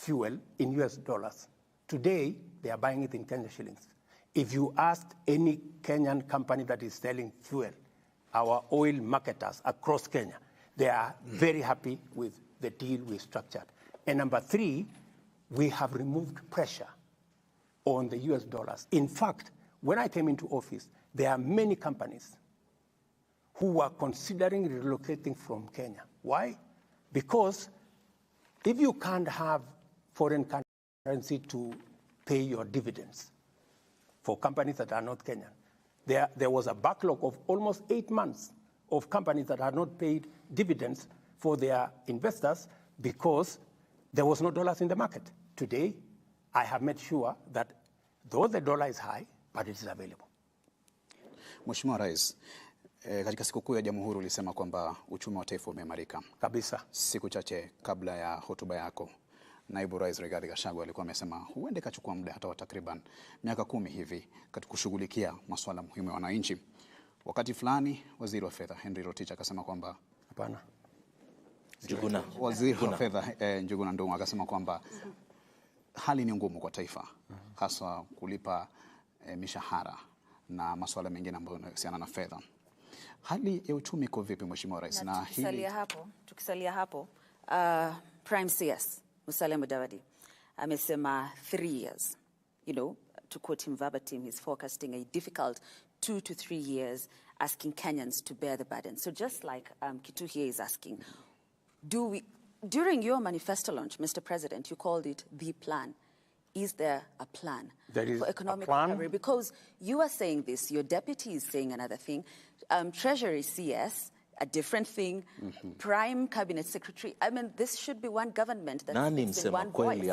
fuel in US dollars. Today, they are buying it in Kenya shillings. If you ask any Kenyan company that is selling fuel, our oil marketers across Kenya, they are very happy with the deal we structured. And number three, we have removed pressure on the US dollars. In fact, when I came into office, there are many companies who were considering relocating from Kenya. Why? Because if you can't have foreign currency to pay your dividends for companies that are not Kenyan, there was a backlog of almost 8 months of companies that had not paid dividends for their investors because there was no dollars in the market. Today, I have made sure that though the dollar is high, but it is available. Mheshimiwa Rais, katika siku kuu ya Jamhuri ulisema kwamba uchumi wa taifa umeimarika. Kabisa. Siku chache kabla ya hotuba yako, Naibu Rais Rigathi Gachagua alikuwa amesema huenda kachukua muda hata wa takriban miaka 10 hivi katika kushughulikia masuala muhimu ya wananchi. Wakati fulani Waziri wa Fedha Henry Rotich akasema kwamba hapana. Waziri wa Fedha Njuguna Ndung'u akasema kwamba hali ni ngumu kwa taifa, hasa kulipa mishahara na masuala mengine ambayo yanahusiana na fedha. Hali ya uchumi iko vipi Mheshimiwa Rais? Na tukisalia hapo, Prime CS Musalia Mudavadi amesema 3 years. You know, to quote him verbatim, he's forecasting a difficult 2 to 3 years, asking Kenyans to bear the burden. So just like Kitu here is asking, during your manifesto launch, Mr. President, you called it the plan. Is there a plan for economic recovery? Because you are saying this, your deputy is saying another thing, Treasury CS, a different thing, Prime Cabinet Secretary. I mean, this should be one government that speaks in one voice. And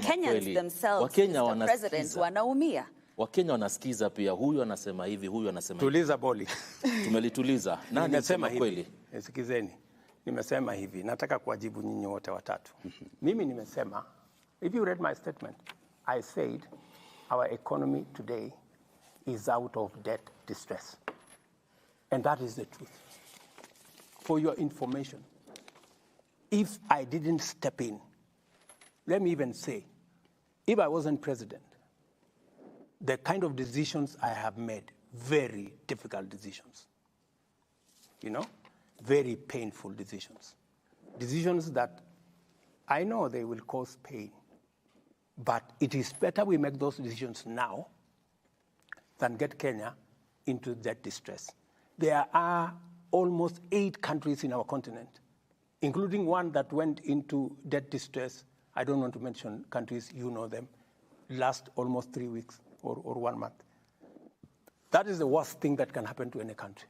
Kenyans themselves, Mr. President, wanaumia. Wakenya wanasikiza pia, huyu anasema hivi, huyu anasema hivi. Tuliza boli. Tumelituliza. Nani anasema kweli? Sikizeni. Nimesema hivi, nataka kuwajibu nyinyi wote watatu. Mimi nimesema, if you read my statement, I said our economy today is out of debt distress. And that is the truth. For your information, if I didn't step in, let me even say, if I wasn't president, the kind of decisions I have made, very difficult decisions, you know, very painful decisions. Decisions that I know they will cause pain, but it is better we make those decisions now than get Kenya into debt distress. There are almost 8 countries in our continent, including one that went into debt distress. I don't want to mention countries, you know them, last almost 3 weeks or 1 month. That is the worst thing that can happen to any country,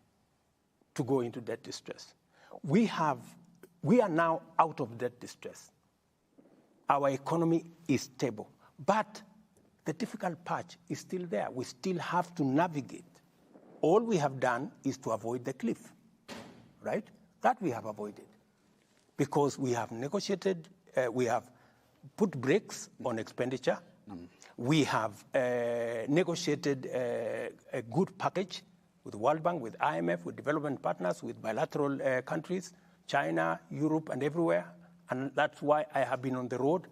to go into debt distress. We are now out of debt distress. Our economy is stable, but the difficult patch is still there. We still have to navigate. All we have done is to avoid the cliff, right? That we have avoided because we have negotiated, we have put brakes on expenditure. We have negotiated a good package with the World Bank, with IMF, with development partners, with bilateral countries, China, Europe, and everywhere. And that's why I have been on the road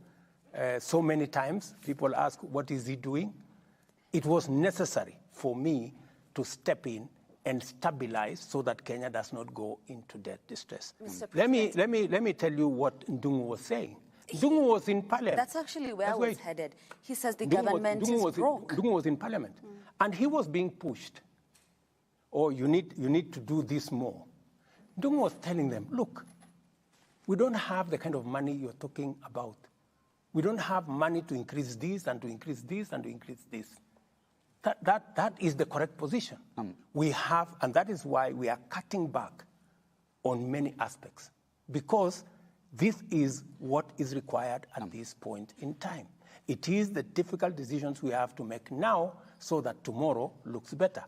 so many times. People ask, what is he doing? It was necessary for me to step in and stabilize so that Kenya does not go into debt distress. Let me tell you what Ndung'u was saying. Ndung'u was in parliament. That's actually where I was headed. He says the government is broke. Ndung'u was in parliament, and he was being pushed. Oh, you need to do this more. Ndung'u was telling them, look, we don't have the kind of money you're talking about. We don't have money to increase this and to increase this and to increase this. That is the correct position. We have, and that is why we are cutting back on many aspects, because this is what is required at this point in time. It is the difficult decisions we have to make now so that tomorrow looks better.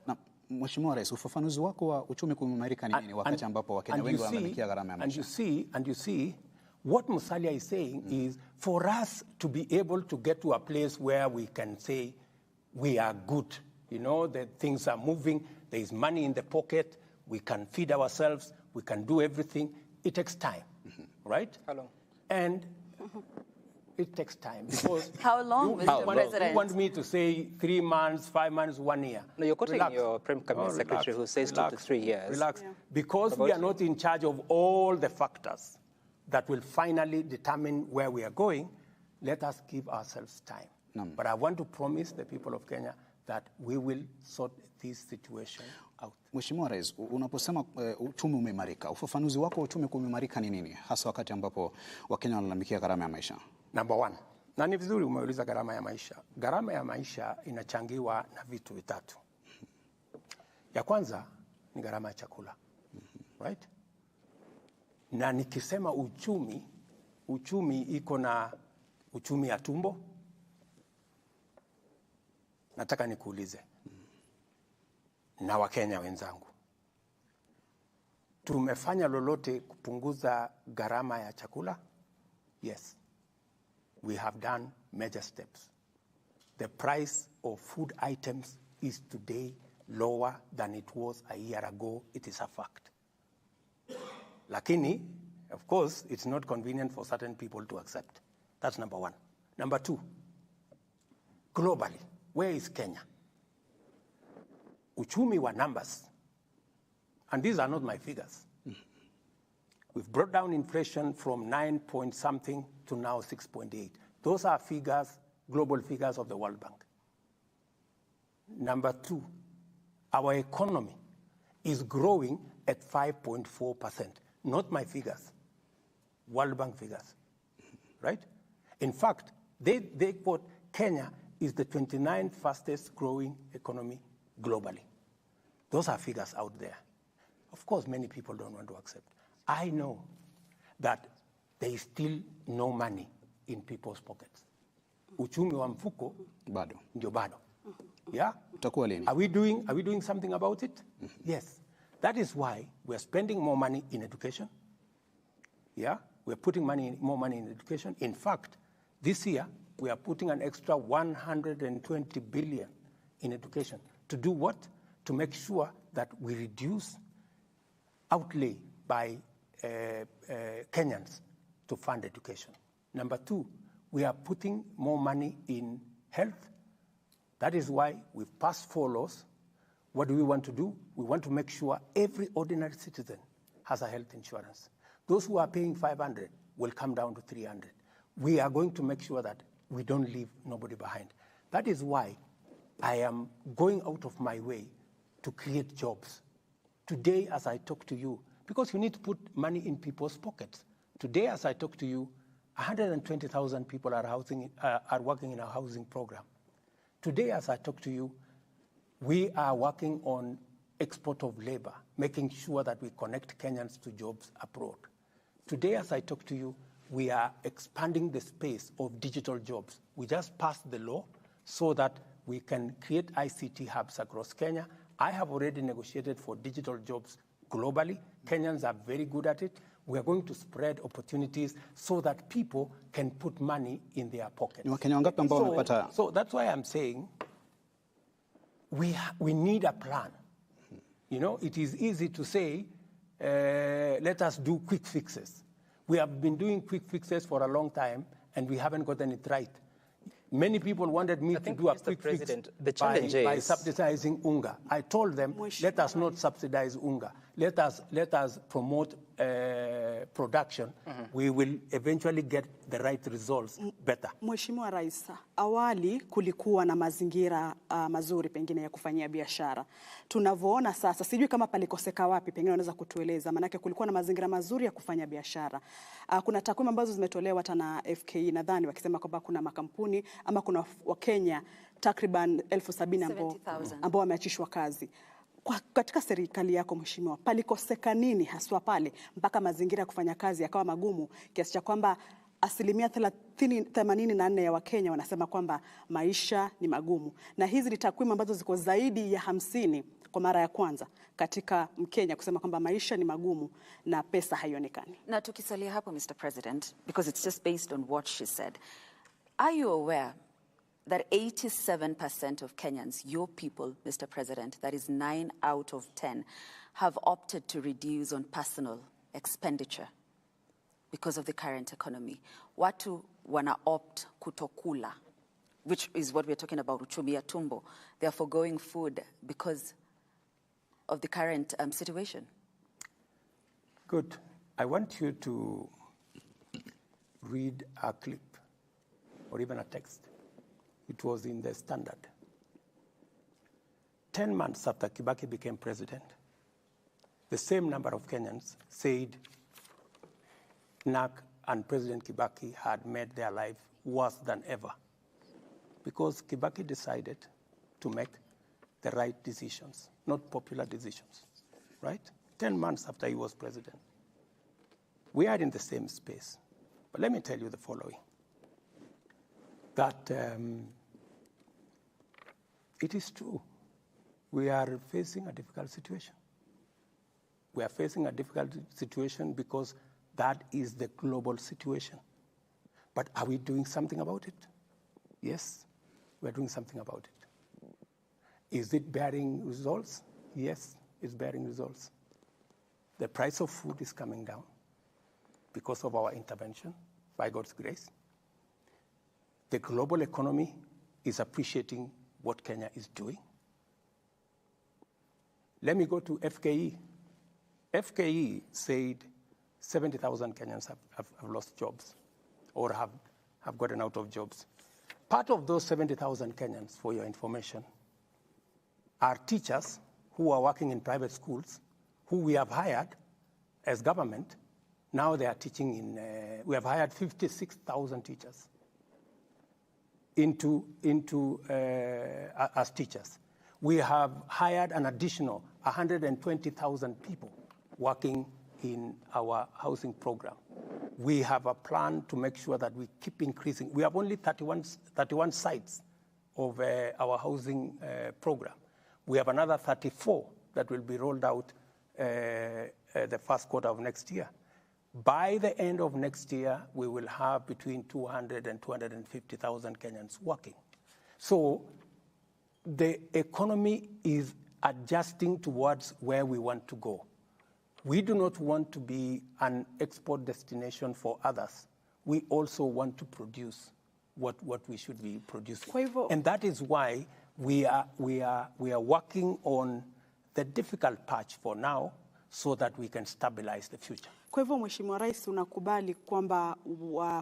Mheshimiwa Rais, ufafanuzi wako wa uchumi kuimarika ni nini wakati ambapo Wakenya wengi wanalamikia gharama ya maisha? And you see, what Musalia is saying is for us to be able to get to a place where we can say we are good, you know, that things are moving, there is money in the pocket, we can feed ourselves, we can do everything. It takes time, right? How long? And It takes time because how long, Mr. President? You want me to say 3 months, 5 months, 1 year? No, you're quoting your Prime Cabinet Secretary who says 2 to 3 years. Relax. Yeah. Because we are not in charge of all the factors that will finally determine where we are going, let us give ourselves time. But I want to promise the people of Kenya that we will sort this situation out. Mheshimiwa Rais, unaposema uchumi umeimarika, ufafanuzi wako uchumi kuimarika ni nini? Hasa wakati ambapo Wakenya wanalalamikia gharama ya maisha. Number one, na ni vizuri umeuliza gharama ya maisha. Gharama ya maisha inachangiwa na vitu vitatu. Ya kwanza ni gharama ya chakula. Right? Na nikisema uchumi iko na uchumi ya tumbo. Nataka nikuulize na Wakenya wenzangu, tumefanya lolote kupunguza gharama ya chakula? Yes, we have done major steps. The price of food items is today lower than it was a year ago. It is a fact. Lakini, of course, it's not convenient for certain people to accept. That's number one. Number two, globally, where is Kenya? Uchumi wa numbers, and these are not my figures. We've brought down inflation from 9 point something to now 6.8. Those are figures, global figures of the World Bank. Number two, our economy is growing at 5.4%. Not my figures, World Bank figures, right? In fact, they quote Kenya is the 29th fastest growing economy globally. Those are figures out there. Of course, many people don't want to accept. I know that there is still no money in people's pockets. Uchumi wa mfuko bado ndio bado. Yeah? Utakuwa lini? Are we doing something about it? Yes. That is why we are spending more money in education. Yeah? We're putting more money in education. In fact, this year, we are putting an extra 120 billion in education. To do what? To make sure that we reduce outlay by Kenyans to fund education. Number two, we are putting more money in health. That is why we've passed 4 laws. What do we want to do? We want to make sure every ordinary citizen has a health insurance. Those who are paying 500 will come down to 300. We are going to make sure that we don't leave nobody behind. That is why I am going out of my way to create jobs. Today, as I talk to you, because you need to put money in people's pockets. Today, as I talk to you, 120,000 people are working in our housing program. Today, as I talk to you, we are working on export of labor, making sure that we connect Kenyans to jobs abroad. Today, as I talk to you, we are expanding the space of digital jobs. We just passed the law so that we can create ICT hubs across Kenya. I have already negotiated for digital jobs globally. Kenyans are very good at it. We are going to spread opportunities so that people can put money in their pockets. So that's why I'm saying we need a plan. You know, it is easy to say, let us do quick fixes. We have been doing quick fixes for a long time, and we haven't gotten it right. Many people wanted me to do a quick fix by subsidizing unga. I told them, let us not subsidize unga. Let us promote production. We will eventually get the right results better. Mheshimiwa Rais, awali kulikuwa na mazingira mazuri pengine ya kufanyia biashara. Tunavyoona sasa, sijui kama palikoseka wapi, pengine unaweza kutueleza, manake kulikuwa na mazingira mazuri ya kufanya biashara. Kuna takwimu ambazo zimetolewa hata na FKE nadhani wakisema kwamba kuna makampuni ama kuna Wakenya takriban 70,000 ambao wameachishwa kazi. Katika serikali yako Mheshimiwa, palikoseka nini haswa pale mpaka mazingira ya kufanya kazi yakawa magumu kiasi cha kwamba 84% ya Wakenya wanasema kwamba maisha ni magumu, na hizi ni takwimu ambazo ziko zaidi ya 50 kwa mara ya kwanza katika Mkenya kusema kwamba maisha ni magumu na pesa haionekani. Na tukisalia hapo Mr. President, because it's just based on what she said, are you aware that 87% of Kenyans, your people, Mr. President, that is 9 out of 10, have opted to reduce on personal expenditure? because of the current economy. Watu wana opt kutokula, which is what we're talking about, uchumi ya tumbo. They are foregoing food because of the current situation. Good. I want you to read a clip or even a text. It was in the Standard. 10 months after Kibaki became president, the same number of Kenyans said NAC and President Kibaki had made their life worse than ever because Kibaki decided to make the right decisions, not popular decisions, right? 10 months after he was president. We are in the same space. But let me tell you the following, that it is true. We are facing a difficult situation. We are facing a difficult situation because that is the global situation. But are we doing something about it? Yes, we're doing something about it. Is it bearing results? Yes, it's bearing results. The price of food is coming down because of our intervention, by God's grace. The global economy is appreciating what Kenya is doing. Let me go to FKE. FKE said 70,000 Kenyans have lost jobs or have gotten out of jobs. Part of those 70,000 Kenyans, for your information, are teachers who are working in private schools, who we have hired as government. Now they are teaching in, we have hired 56,000 teachers as teachers. We have hired an additional 120,000 people working in our housing program. We have a plan to make sure that we keep increasing. We have only 31 sites of our housing program. We have another 34 that will be rolled out the first quarter of next year. By the end of next year, we will have between 200 and 250,000 Kenyans working. So the economy is adjusting towards where we want to go. We do not want to be an export destination for others. We also want to produce what we should be producing. And that is why we are working on the difficult patch for now so that we can stabilize the future. Kwa hivyo Mheshimiwa Rais, unakubali kwamba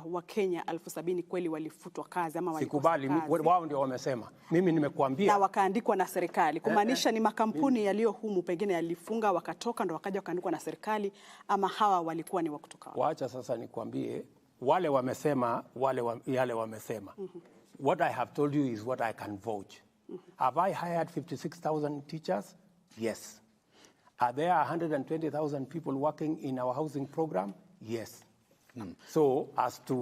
Wakenya 70,000 kweli walifutwa kazi ama walikosa kazi? Sikubali, wao ndio wamesema. Mimi nimekuambia. Na wakaandikwa na serikali. Kumaanisha ni makampuni yaliyo humu pengine yalifunga wakatoka ndo wakaja wakaandikwa na serikali ama hawa walikuwa ni wa kutoka wapi? Waacha sasa nikwambie wale wamesema yale wamesema. What I have told you is what I can vouch. Have I hired 56,000 teachers? Yes. Are there 120,000 people working in our housing program? Yes. So as to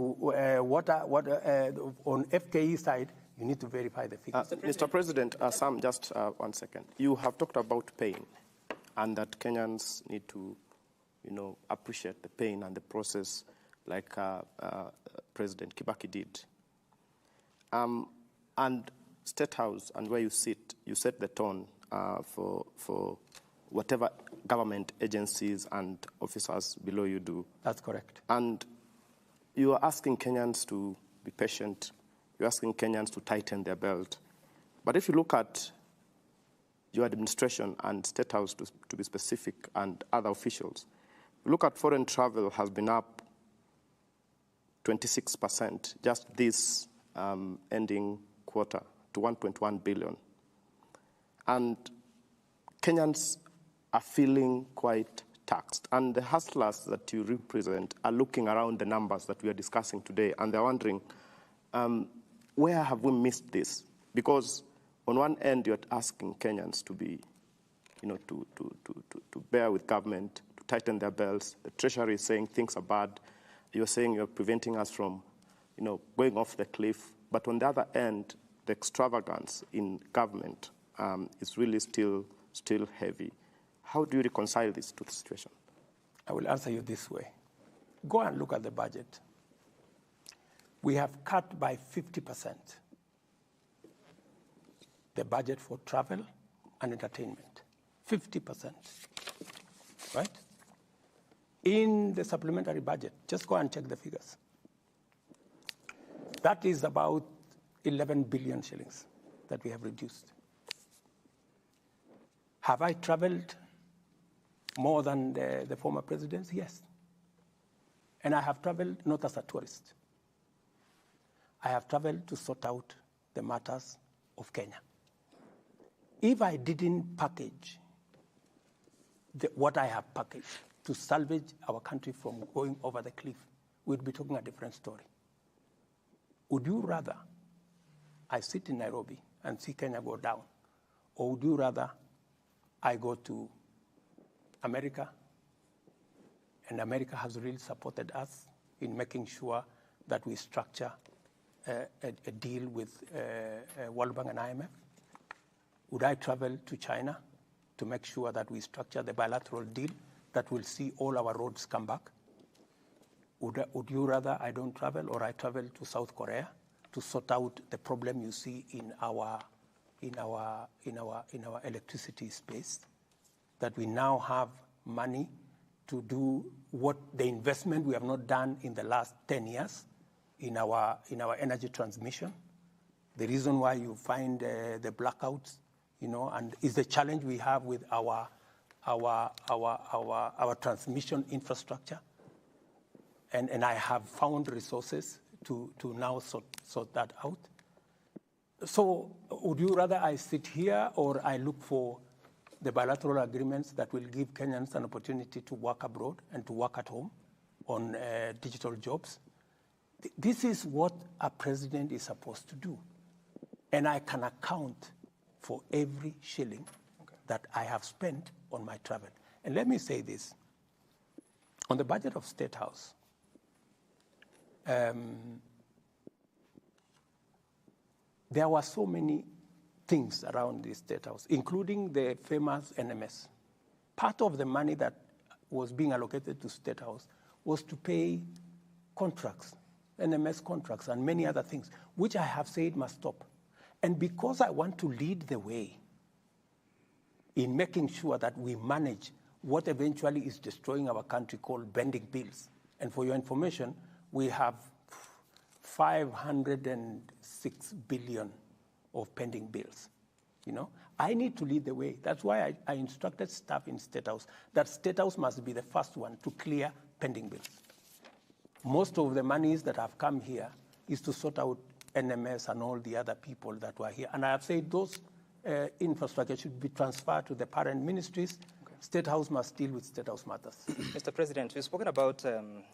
what on FKE side, you need to verify the figures. Mr. President, Sam, just 1 second. You have talked about pain and that Kenyans need to, appreciate the pain and the process like President Kibaki did. And Statehouse and where you sit, you set the tone for whatever government agencies and officers below you do. That's correct. And you are asking Kenyans to be patient. You're asking Kenyans to tighten their belt. But if you look at your administration and Statehouse, to be specific, and other officials, look at foreign travel has been up 26% just this ending quarter to 1.1 billion. And Kenyans are feeling quite taxed. And the hustlers that you represent are looking around the numbers that we are discussing today, and they're wondering, where have we missed this? Because on one end, you're asking Kenyans to be, to bear with government, to tighten their belts. The Treasury is saying things are bad. You're saying you're preventing us from, going off the cliff. But on the other end, the extravagance in government is really still heavy. How do you reconcile this to the situation? I will answer you this way. Go and look at the budget. We have cut by 50% the budget for travel and entertainment. 50%, right? In the supplementary budget, just go and check the figures. That is about 11 billion shillings that we have reduced. Have I traveled more than the former presidents? Yes. And I have traveled not as a tourist. I have traveled to sort out the matters of Kenya. If I didn't package what I have packaged to salvage our country from going over the cliff, we'd be talking a different story. Would you rather I sit in Nairobi and see Kenya go down, or would you rather I go to America, and America has really supported us in making sure that we structure a deal with World Bank and IMF? Would I travel to China to make sure that we structure the bilateral deal that will see all our roads come back? Would you rather I don't travel, or I travel to South Korea to sort out the problem you see in our electricity space, that we now have money to do what the investment we have not done in the last 10 years in our energy transmission? The reason why you find the blackouts, and is the challenge we have with our transmission infrastructure. And I have found resources to now sort that out. So would you rather I sit here, or I look for the bilateral agreements that will give Kenyans an opportunity to work abroad and to work at home on digital jobs? This is what a president is supposed to do. And I can account for every shilling that I have spent on my travel. And let me say this. On the budget of Statehouse, there were so many things around the Statehouse, including the famous NMS. Part of the money that was being allocated to Statehouse was to pay contracts, NMS contracts, and many other things, which I have said must stop. And because I want to lead the way in making sure that we manage what eventually is destroying our country, called bending bills. And for your information, we have 506 billion of pending bills. I need to lead the way. That's why I instructed staff in Statehouse that Statehouse must be the first one to clear pending bills. Most of the monies that have come here is to sort out NMS and all the other people that were here. And I have said those infrastructure should be transferred to the parent ministries. Statehouse must deal with Statehouse matters. Mr. President, we've spoken about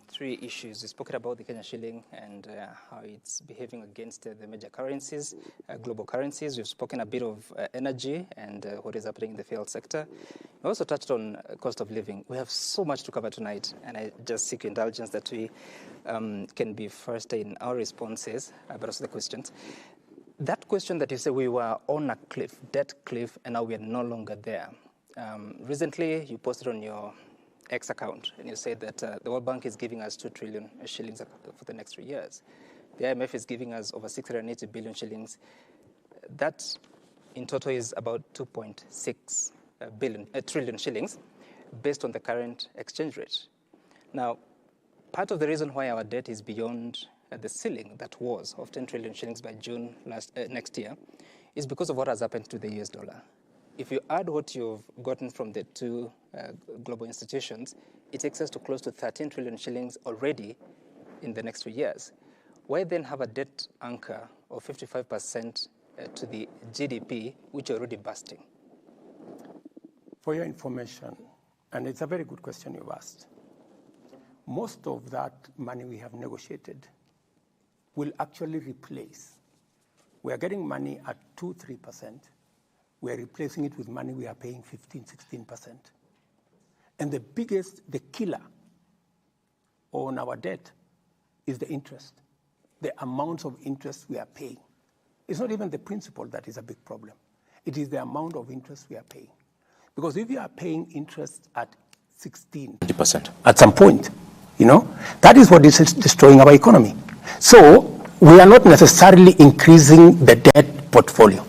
3 issues. We've spoken about the Kenya shilling and how it's behaving against the major currencies, global currencies. We've spoken a bit of energy and what is happening in the field sector. We also touched on cost of living. We have so much to cover tonight, and I just seek indulgence that we can be first in our responses, but also the questions. That question that you say we were on a cliff, debt cliff, and now we are no longer there. Recently, you posted on your X account, and you said that the World Bank is giving us 2 trillion shillings for the next 3 years. The IMF is giving us over 680 billion shillings. That, in total, is about 2.6 trillion shillings, based on the current exchange rate. Now, part of the reason why our debt is beyond the ceiling that was of 10 trillion shillings by June next year is because of what has happened to the US dollar. If you add what you've gotten from the 2 global institutions, it takes us to close to 13 trillion shillings already in the next 3 years. Why then have a debt anchor of 55% to the GDP, which you're already busting? For your information, and it's a very good question you've asked, most of that money we have negotiated will actually replace. We are getting money at 2-3%. We are replacing it with money we are paying 15-16%. And the killer on our debt is the interest, the amounts of interest we are paying. It's not even the principal that is a big problem. It is the amount of interest we are paying. Because if you are paying interest at 16% at some point, that is what is destroying our economy. So we are not necessarily increasing the debt portfolio.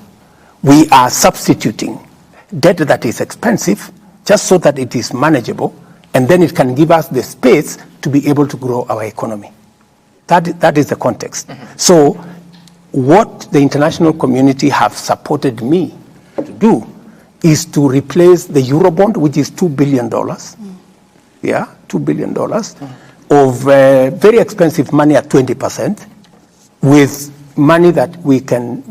We are substituting debt that is expensive just so that it is manageable And then it can give us the space to be able to grow our economy. That is the context. So what the international community have supported me to do is to replace the Eurobond, which is $2 billion. Yeah, $2 billion of very expensive money at 20%, with money that we can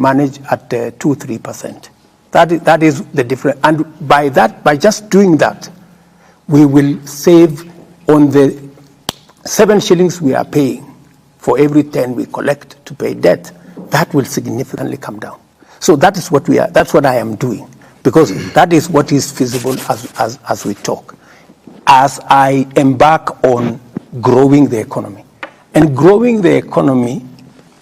manage at 2-3%. That is the difference. And by just doing that, we will save on the 7 shillings we are paying for every 10 we collect to pay debt. That will significantly come down. So that is what that's what I am doing, because that is what is feasible as we talk, as I embark on growing the economy. And growing the economy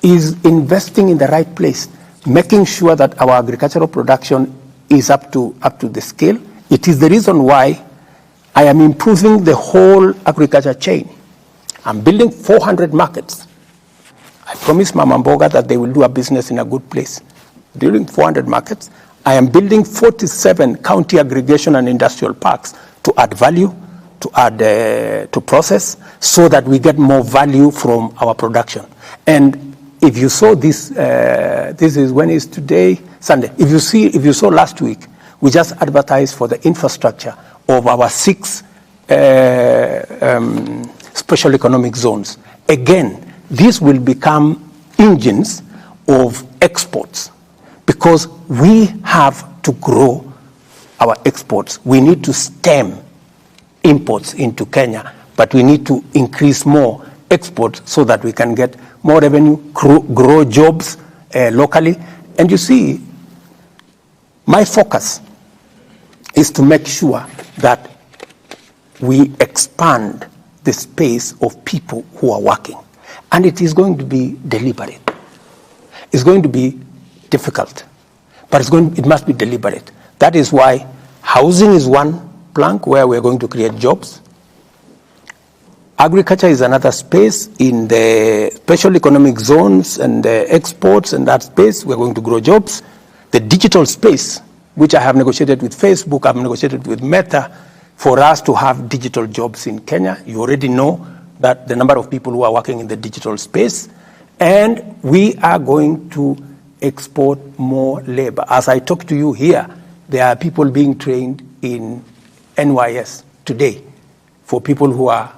is investing in the right place, making sure that our agricultural production is up to the scale. It is the reason why I am improving the whole agriculture chain. I'm building 400 markets. I promised Mama Mboga that they will do a business in a good place. Building 400 markets. I am building 47 county aggregation and industrial parks to add value, to add to process, so that we get more value from our production. And if you saw this, this is when is today? Sunday. If you saw last week, we just advertised for the infrastructure of our 6 special economic zones. Again, these will become engines of exports, because we have to grow our exports. We need to stem imports into Kenya, but we need to increase more exports so that we can get more revenue, grow jobs locally. And you see, my focus is to make sure that we expand the space of people who are working. And it is going to be deliberate. It's going to be difficult, but it must be deliberate. That is why housing is one plank where we're going to create jobs. Agriculture is another space. In the special economic zones and the exports and that space, we're going to grow jobs. The digital space, which I have negotiated with Facebook, I've negotiated with Meta, for us to have digital jobs in Kenya. You already know that the number of people who are working in the digital space, and we are going to export more labor. As I talk to you here, there are people being trained in NYS today for people who are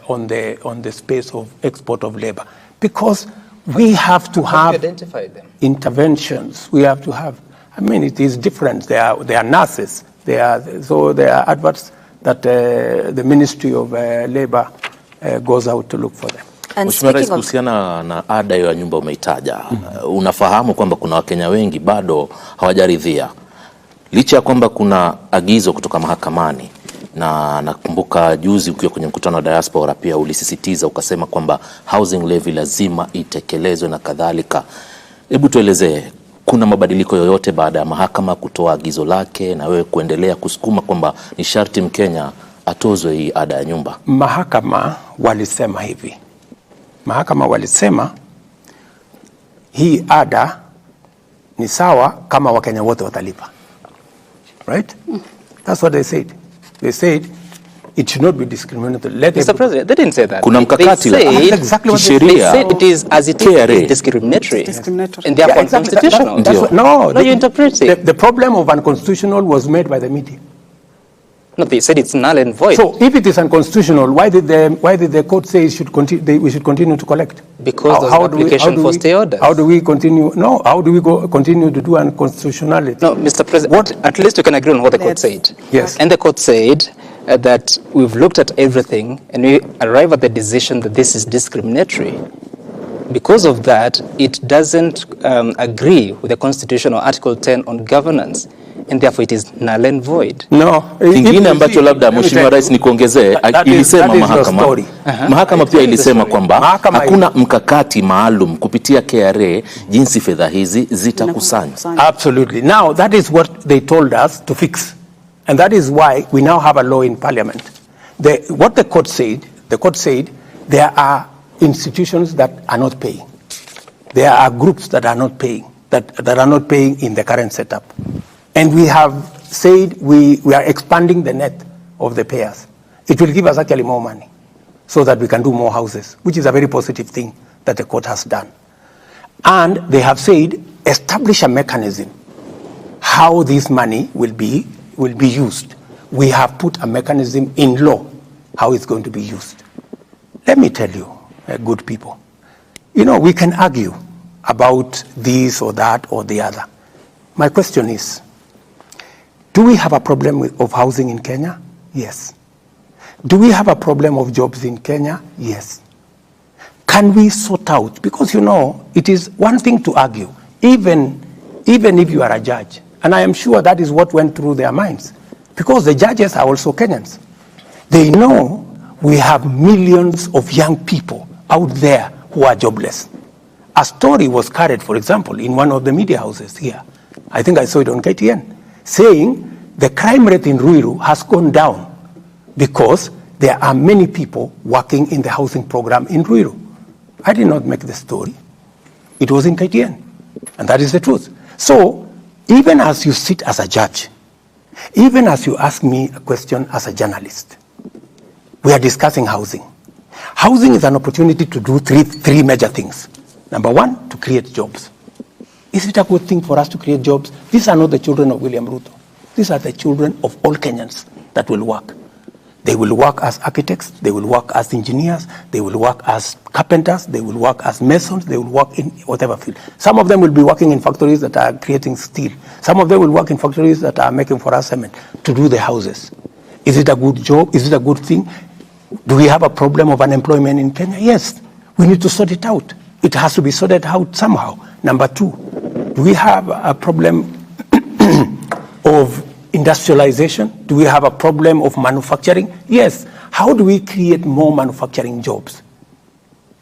on the space of export of labor, because we have to have identify them? Interventions. We have to have. I mean, it is different. They are nurses. There are adverts that the Ministry of Labor goes out to look for them. Mheshimiwa Rais, kuhusiana na ada ya nyumba umeitaja, unafahamu kwamba kuna Wakenya wengi bado hawajaridhia, licha ya kwamba kuna agizo kutoka mahakamani, na nakumbuka juzi ukiwa kwenye mkutano wa diaspora pia ulisisitiza ukasema kwamba housing levy lazima itekelezwe na kadhalika. Hebu tuelezee, kuna mabadiliko yoyote baada ya mahakama kutoa agizo lake na wewe kuendelea kusukuma kwamba ni sharti Mkenya atozwe hii ada ya nyumba? Mahakama walisema hivi. Mahakama walisema hii ada ni sawa kama Wakenya wote watalipa. Right? That's what they said. They said it should not be discriminatory. Mr. President, they didn't say that. Kuna mkakati la exactly what they said it is as it is discriminatory. And therefore unconstitutional. No, you interpret it. The problem of unconstitutional was made by the media. No, they said it's null and void. So if it is unconstitutional, why did the court say we should continue to collect? Because of application for stay orders. How do we continue? No, how do we continue to do unconstitutionality? No, Mr. President, at least we can agree on what the court said. Yes. And the court said that we've looked at everything and we arrive at the decision that this is discriminatory. Because of that, it doesn't agree with the constitutional Article 10 on governance. And therefore it is null and void. No. Kingine ambacho labda Mheshimiwa Rais nikuongezee, ilisema mahakama pia ilisema kwamba hakuna mkakati maalum kupitia KRA jinsi fedha hizi zitakusanywa. Absolutely. Now that is what they told us to fix. And that is why we now have a law in Parliament. What the court said there are institutions that are not paying. There are groups that are not paying, that are not paying in the current setup. And we have said we are expanding the net of the payers. It will give us actually more money so that we can do more houses, which is a very positive thing that the court has done. And they have said, establish a mechanism how this money will be used. We have put a mechanism in law how it's going to be used. Let me tell you, good people, you know, we can argue about this or that or the other. My question is, do we have a problem of housing in Kenya? Yes. Do we have a problem of jobs in Kenya? Yes. Can we sort out? Because, you know, it is one thing to argue, even if you are a judge. And I am sure that is what went through their minds. Because the judges are also Kenyans. They know we have millions of young people out there who are jobless. A story was carried, for example, in one of the media houses here. I think I saw it on KTN, saying the crime rate in Ruiru has gone down because there are many people working in the housing program in Ruiru. I did not make the story. It was in KTN, and that is the truth. So even as you sit as a judge, even as you ask me a question as a journalist, we are discussing housing. Housing is an opportunity to do three major things. Number one, to create jobs. Is it a good thing for us to create jobs? These are not the children of William Ruto. These are the children of all Kenyans that will work. They will work as architects, they will work as engineers, they will work as carpenters, they will work as masons, they will work in whatever field. Some of them will be working in factories that are creating steel. Some of them will work in factories that are making for us cement to do the houses. Is it a good job? Is it a good thing? Do we have a problem of unemployment in Kenya? Yes. We need to sort it out. It has to be sorted out somehow. Number two, do we have a problem of industrialization? Do we have a problem of manufacturing? Yes. How do we create more manufacturing jobs,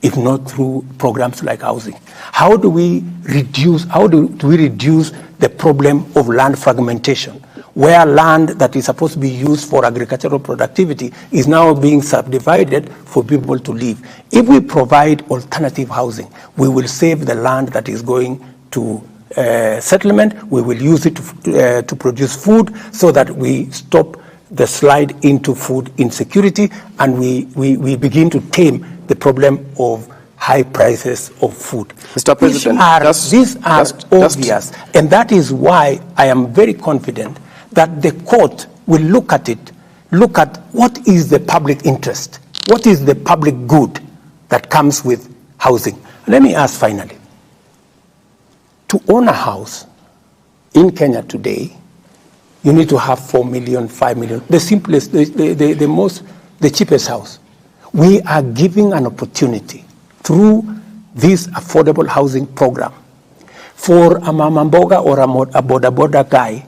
if not through programs like housing? How do we reduce the problem of land fragmentation, where land that is supposed to be used for agricultural productivity is now being subdivided for people to live? If we provide alternative housing, we will save the land that is going to settlement. We will use it to produce food so that we stop the slide into food insecurity, and we begin to tame the problem of high prices of food. Mr. President, these are obvious, and that is why I am very confident that the court will look at what is the public interest, what is the public good that comes with housing. Let me ask finally, to own a house in Kenya today, you need to have 4 million, 5 million, the simplest, the cheapest house. We are giving an opportunity through this affordable housing program for a mamamboga or a boda boda guy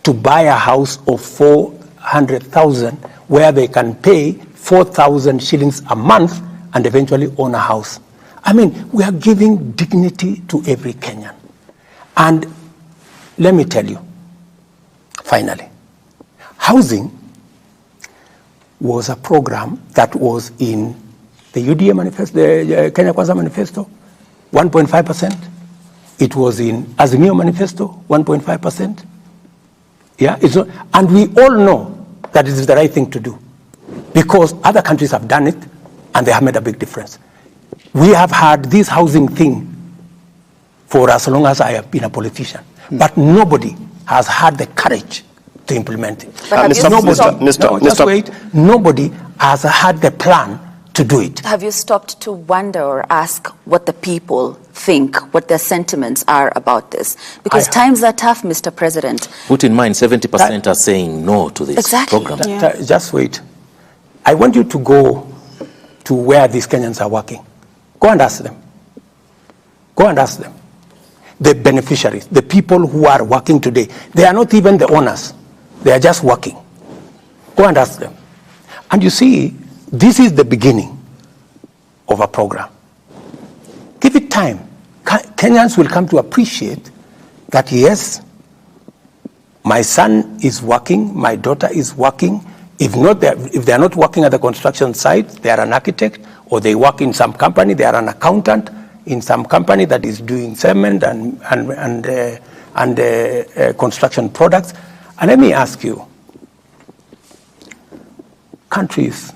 to buy a house of 400,000 where they can pay 4,000 shillings a month and eventually own a house. I mean, we are giving dignity to every Kenyan. And let me tell you, finally, housing was a program that was in the UDA manifesto, the Kenya Kwanza manifesto, 1.5%. It was in Azimio manifesto, 1.5%. Yeah, and we all know that it is the right thing to do because other countries have done it and they have made a big difference. We have had this housing thing for as long as I have been a politician, but nobody has had the courage to implement it. Nobody has had the plan to do it. Have you stopped to wonder or ask what the people think, what their sentiments are about this? Because times are tough, Mr. President. Put in mind, 70% are saying no to this program. Yeah. Just wait. I want you to go to where these Kenyans are working. Go and ask them. Go and ask them. The beneficiaries, the people who are working today, they are not even the owners. They are just working. Go and ask them. And you see, this is the beginning of a program. Give it time. Kenyans will come to appreciate that, yes, my son is working, my daughter is working. If they are not working at the construction site, they are an architect, or they work in some company, they are an accountant in some company that is doing cement and construction products. And let me ask you, countries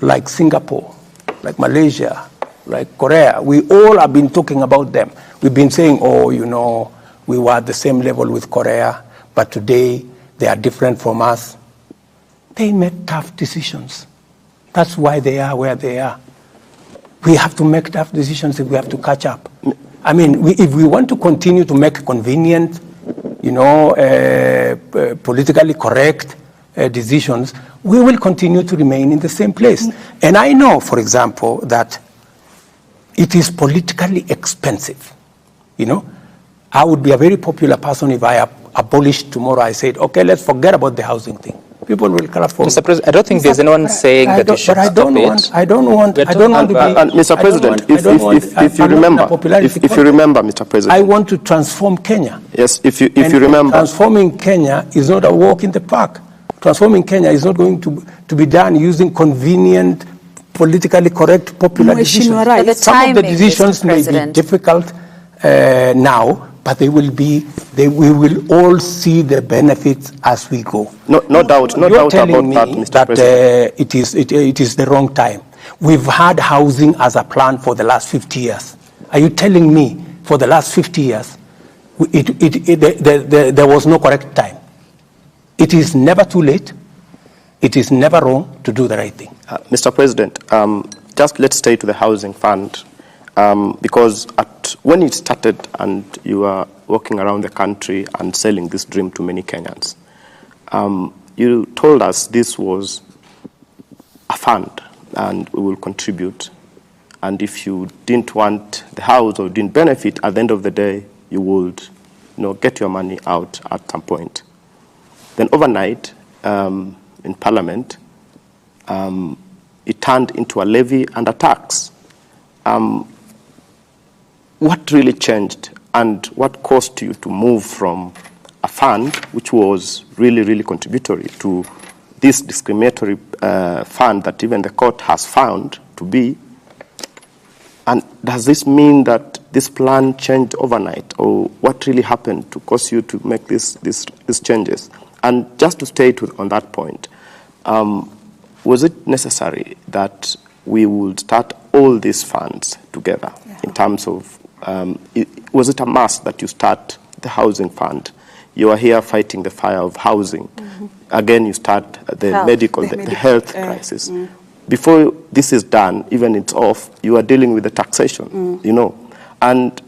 like Singapore, like Malaysia, like Korea, we all have been talking about them. We've been saying, oh, you know, we were at the same level with Korea, but today they are different from us. They made tough decisions. That's why they are where they are. We have to make tough decisions if we have to catch up. I mean, if we want to continue to make convenient, you know, politically correct decisions, we will continue to remain in the same place. And I know, for example, that it is politically expensive. You know, I would be a very popular person if I abolished tomorrow. I said, okay, let's forget about the housing thing. People will clap for Mr. President, I don't think there's anyone saying that you should stop it. I don't want to be... Mr. President, if you remember, Mr. President... I want to transform Kenya. Yes, if you remember... Transforming Kenya is not a walk in the park. Transforming Kenya is not going to be done using convenient, politically correct, popular decisions. Right. Some of the decisions may be difficult now, but we will all see the benefits as we go. No doubt about that, Mr. President. It is the wrong time. We've had housing as a plan for the last 50 years. Are you telling me for the last 50 years there was no correct time? It is never too late. It is never wrong to do the right thing. Mr. President, just let's stay to the housing fund. Because when it started and you were walking around the country and selling this dream to many Kenyans, you told us this was a fund and we will contribute. And if you didn't want the house or didn't benefit, at the end of the day, you would get your money out at some point. Then overnight, in Parliament, it turned into a levy and a tax. What really changed and what caused you to move from a fund which was really, really contributory to this discriminatory fund that even the court has found to be? And does this mean that this plan changed overnight, or what really happened to cause you to make these changes? And just to stay on that point, was it necessary that we would start all these funds together in terms of, was it a must that you start the housing fund? You are here fighting the fire of housing. Again, you start the health crisis. Before this is done, even it's off, you are dealing with the taxation, And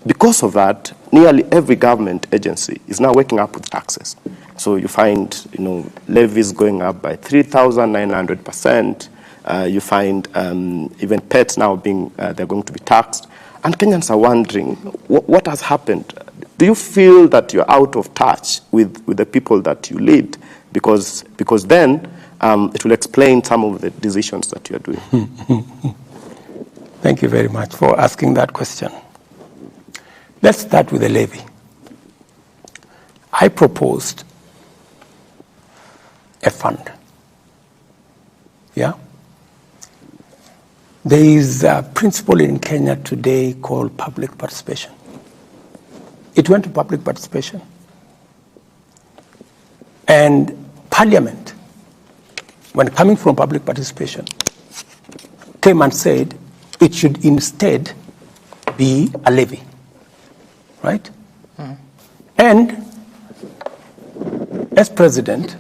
because of that, nearly every government agency is now waking up with taxes. So you find, levies going up by 3,900%. You find even pets now they're going to be taxed. And Kenyans are wondering, what has happened? Do you feel that you're out of touch with the people that you lead? Because then it will explain some of the decisions that you're doing. Thank you very much for asking that question. Let's start with the levy. I proposed a fund. Yeah? There is a principle in Kenya today called public participation. It went to public participation. And Parliament, when coming from public participation, came and said it should instead be a levy. Right? And as president,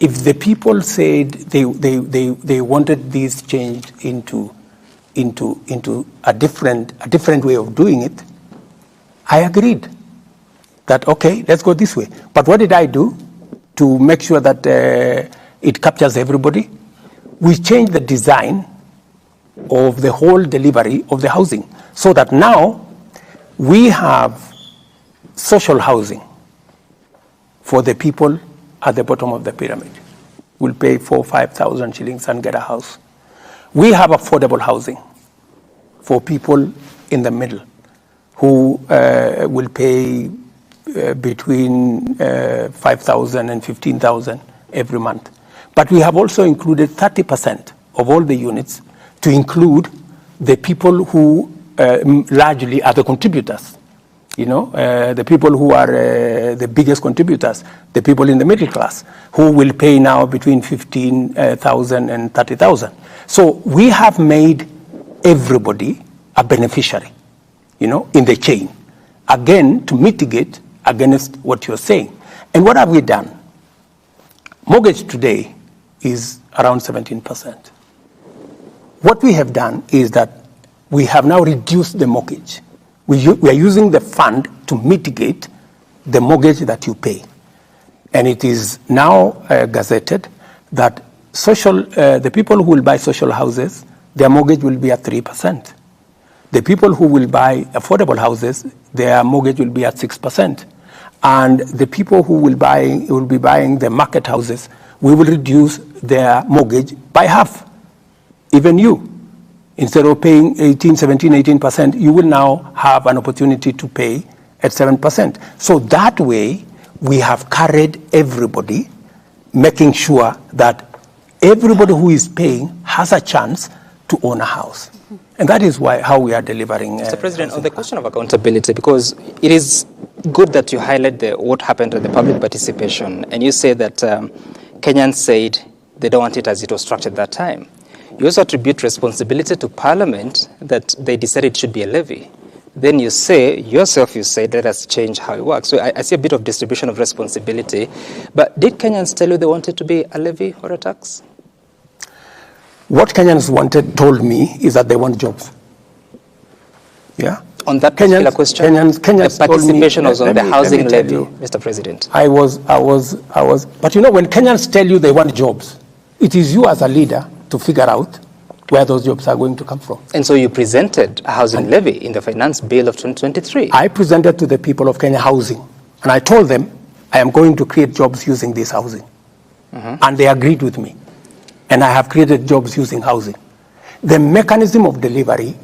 if the people said they wanted this changed into a different way of doing it, I agreed that, okay, let's go this way. But what did I do to make sure that it captures everybody? We changed the design of the whole delivery of the housing so that now we have social housing for the people at the bottom of the pyramid. We'll pay 4,000 or 5,000 shillings and get a house. We have affordable housing for people in the middle who will pay between 5,000 and 15,000 every month. But we have also included 30% of all the units to include the people who largely are the contributors. You know, the people who are the biggest contributors, the people in the middle class, who will pay now between 15,000 and 30,000. So we have made everybody a beneficiary, you know, in the chain, again, to mitigate against what you're saying. And what have we done? Mortgage today is around 17%. What we have done is that we have now reduced the mortgage. We are using the fund to mitigate the mortgage that you pay. And it is now gazetted that the people who will buy social houses, their mortgage will be at 3%. The people who will buy affordable houses, their mortgage will be at 6%. And the people who will be buying the market houses, we will reduce their mortgage by half. Even you. Instead of paying 18%, you will now have an opportunity to pay at 7%. So that way, we have carried everybody, making sure that everybody who is paying has a chance to own a house. And that is how we are delivering. Mr. President, on the question of accountability, because it is good that you highlight what happened with the public participation, and you say that Kenyans said they don't want it as it was structured that time. You also attribute responsibility to Parliament that they decided it should be a levy. Then you say, yourself, you say, let us change how it works. So I see a bit of distribution of responsibility. But did Kenyans tell you they wanted to be a levy or a tax? What Kenyans told me is that they want jobs. Yeah? On that particular question, Kenyans the participation was on the housing levy, Mr. President. But you know, when Kenyans tell you they want jobs, it is you as a leader to figure out where those jobs are going to come from. And so you presented a housing levy in the finance bill of 2023. I presented to the people of Kenya housing, and I told them I am going to create jobs using this housing. And they agreed with me. And I have created jobs using housing. The mechanism of delivery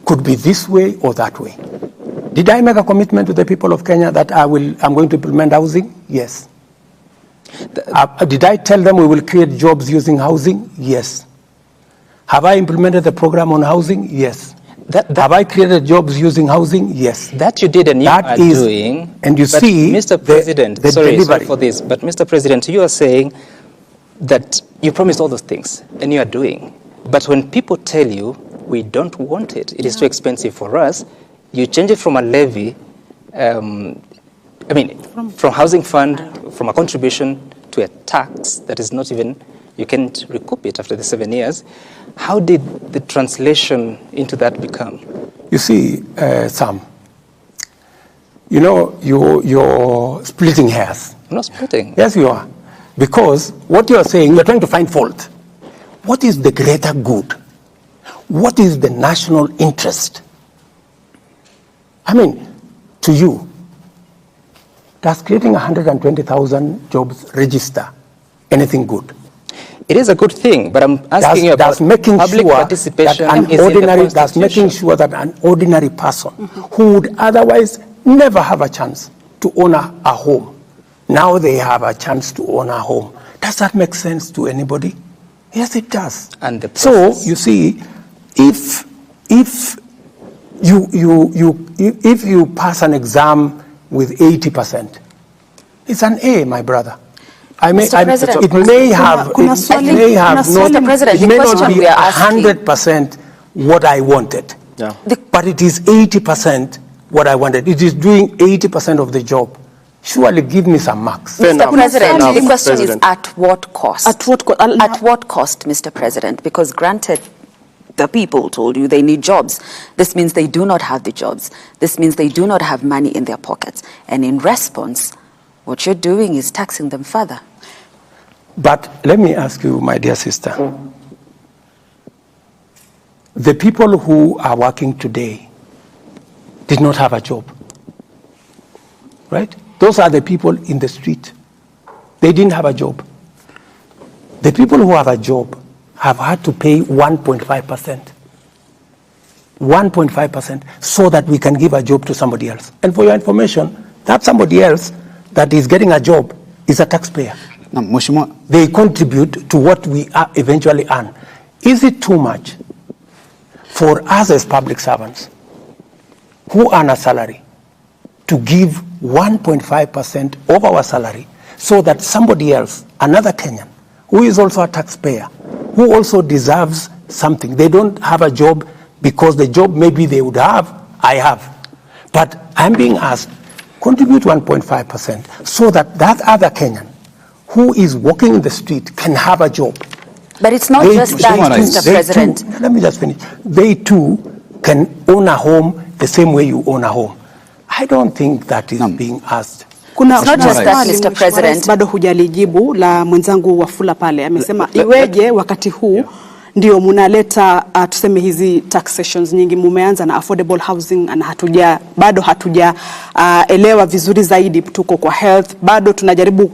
could be this way or that way. Did I make a commitment to the people of Kenya that I'm going to implement housing? Yes. Did I tell them we will create jobs using housing? Yes. Have I implemented the program on housing? Yes. Have I created jobs using housing? Yes. That you did and you are doing. And you see, Mr. President, sorry for this, but Mr. President, you are saying that you promised all those things and you are doing. But when people tell you, we don't want it, it is too expensive for us, you change it from a levy, from housing fund, from a contribution to a tax that is not even, you can't recoup it after the 7 years. How did the translation into that become? You see, Sam, you know, you're splitting hairs. I'm not splitting. Yes, you are. Because what you are saying, you're trying to find fault. What is the greater good? What is the national interest? I mean, to you, does creating 120,000 jobs register anything good? It is a good thing, but I'm asking you about public participation. That's making sure that an ordinary person who would otherwise never have a chance to own a home, now they have a chance to own a home. Does that make sense to anybody? Yes, it does. And so you see, if you pass an exam with 80%, it's an A, my brother. It may not be 100% what I wanted, but it is 80% what I wanted. It is doing 80% of the job. Surely give me some marks. Mr. President, the question is at what cost? At what cost, Mr. President? Because granted, the people told you they need jobs. This means they do not have the jobs. This means they do not have money in their pockets. And in response, what you're doing is taxing them further. But let me ask you, my dear sister, the people who are working today did not have a job, right? Those are the people in the street. They didn't have a job. The people who have a job have had to pay 1.5%. 1.5% so that we can give a job to somebody else. And for your information, that somebody else that is getting a job is a taxpayer. They contribute to what we eventually earn. Is it too much for us as public servants who earn a salary to give 1.5% of our salary so that somebody else, another Kenyan, who is also a taxpayer, who also deserves something. They don't have a job because the job maybe they would have, I have. But I'm being asked, contribute 1.5% so that that other Kenyan who is walking in the street can have a job. But it's not just that, Mr. President. Let me just finish. They too can own a home the same way you own a home. I don't think that is being asked. Kuna not just that, Mr. President. Bado hujalijibu la mwenzangu Wafula pale. Amesema iweje wakati huu ndio munaleta tuseme hizi taxations nyingi, mumeanza na affordable housing na bado hatuja elewa vizuri zaidi, tuko kwa health, bado tunajaribu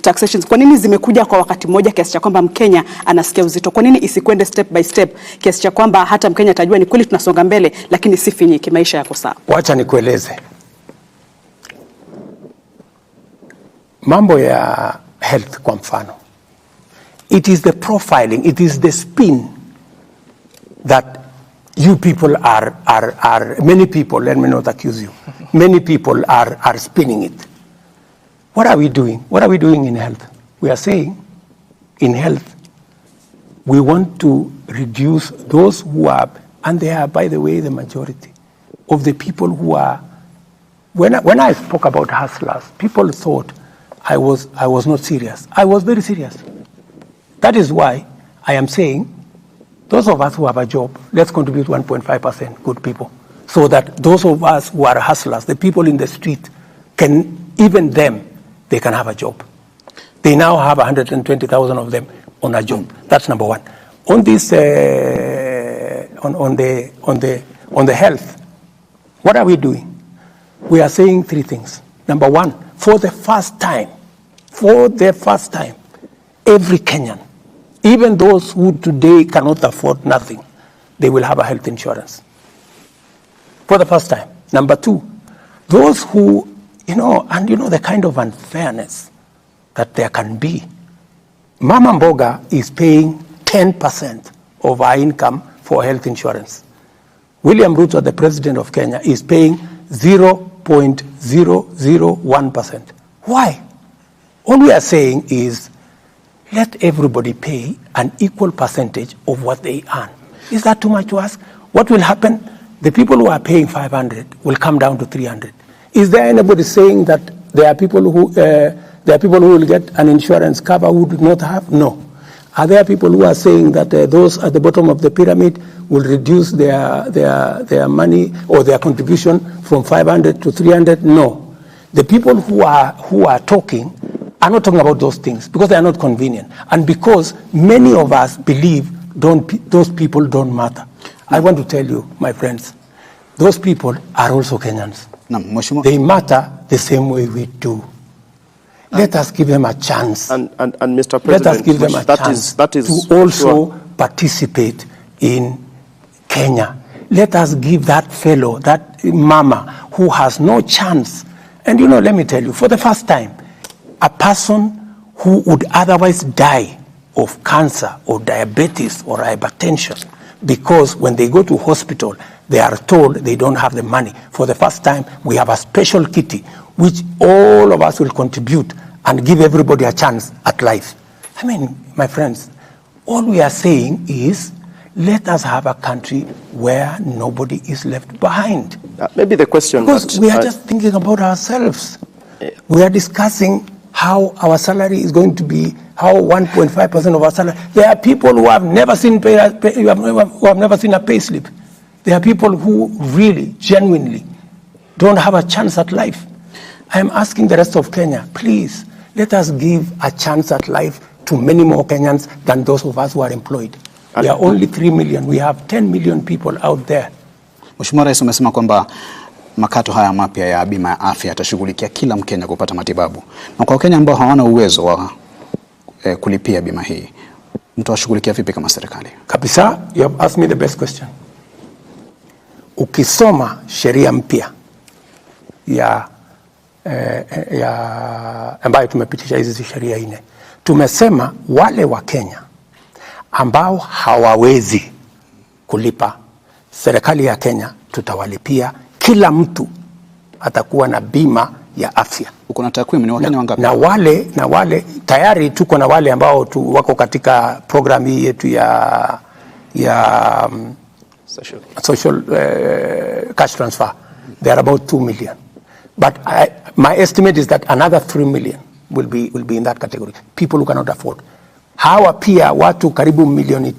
taxations. Kwa nini zimekuja kwa wakati mmoja kiasi cha kwamba Mkenya anasikia uzito? Kwa nini isikwende step by step kiasi cha kwamba hata Mkenya atajua ni kweli tunasonga mbele lakini si finyiki, maisha yako sawa? Wacha nikueleze. Mambo ya health kwa mfano. It is the profiling, it is the spin that you people are many people, let me not accuse you, many people are spinning it. What are we doing? What are we doing in health? We are saying in health, we want to reduce those who are, and they are, by the way, the majority of the people who are, when I spoke about hustlers, people thought I was not serious. I was very serious. That is why I am saying, those of us who have a job, let's contribute 1.5%, good people, so that those of us who are hustlers, the people in the street, can, even them, they can have a job. They now have 120,000 of them on a job. That's number one. On this, on the health, what are we doing? We are saying three things. Number one, for the first time, every Kenyan, even those who today cannot afford nothing, they will have a health insurance. For the first time. Number two, those who, and the kind of unfairness that there can be. Mama Mboga is paying 10% of our income for health insurance. William Ruto, the president of Kenya, is paying 0.001%. Why? All we are saying is, let everybody pay an equal percentage of what they earn. Is that too much to ask? What will happen? The people who are paying 500 will come down to 300. Is there anybody saying that there are people who will get an insurance cover who do not have? No. Are there people who are saying that those at the bottom of the pyramid will reduce their money or their contribution from 500 to 300? No. The people who are talking are not talking about those things because they are not convenient and because many of us believe those people don't matter. I want to tell you, my friends, those people are also Kenyans. They matter the same way we do. Let us give them a chance. And Mr. President, let us give them a chance to also participate in Kenya. Let us give that fellow, that mama who has no chance. And let me tell you, for the first time, a person who would otherwise die of cancer or diabetes or hypertension, because when they go to hospital, they are told they don't have the money. For the first time, we have a special kitty, which all of us will contribute and give everybody a chance at life. I mean, my friends, all we are saying is, let us have a country where nobody is left behind. Maybe the question... Because we are just thinking about ourselves. We are discussing how our salary is going to be, how 1.5% of our salary. There are people who have never seen who have never seen a pay slip. There are people who really, genuinely don't have a chance at life. I am asking the rest of Kenya, please, let us give a chance at life to many more Kenyans than those of us who are employed. We are only 3 million. We have 10 million people out there. Mheshimiwa Rais, umesema kwamba makato haya mapya ya bima ya afya yatashughulikia kila Mkenya kupata matibabu. Na kwa Wakenya ambao hawana uwezo wa kulipia bima hii, mtawashughulikia vipi kama serikali? Kabisa, you have asked me the best question. Ukisoma sheria mpya ambayo tumepitisha hizi sheria 4, tumesema wale wa Kenya ambao hawawezi kulipa, serikali ya Kenya tutawalipia kila mtu atakuwa na bima ya afya. Uko na takwimu ni Wakenya wangapi? Na wale tayari tuko na wale ambao wako katika program hii yetu ya social cash transfer. They are about 2 million. But my estimate is that another 3 million will be in that category. People who cannot afford. Hawa pia watu karibu 5 milioni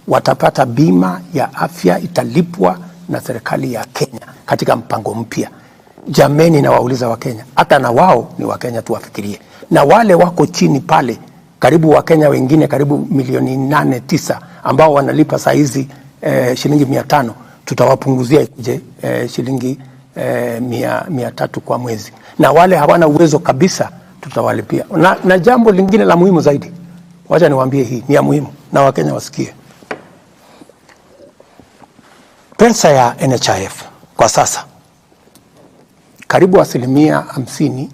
watapata bima ya afya, italipwa na serikali ya Kenya katika mpango mpya. Jameni, na wauliza Wakenya, hata na wao ni Wakenya, tuwafikirie. Na wale wako chini pale, karibu Wakenya wengine karibu 8-9 milioni ambao wanalipa saa hizi shilingi 500, tutawapunguzia shilingi 300 kwa mwezi. Na wale hawana uwezo kabisa tutawalipia. Na jambo lingine la muhimu zaidi, wacha niwaambie, hii ni ya muhimu na Wakenya wasikie. Pesa ya NHIF kwa sasa karibu 50%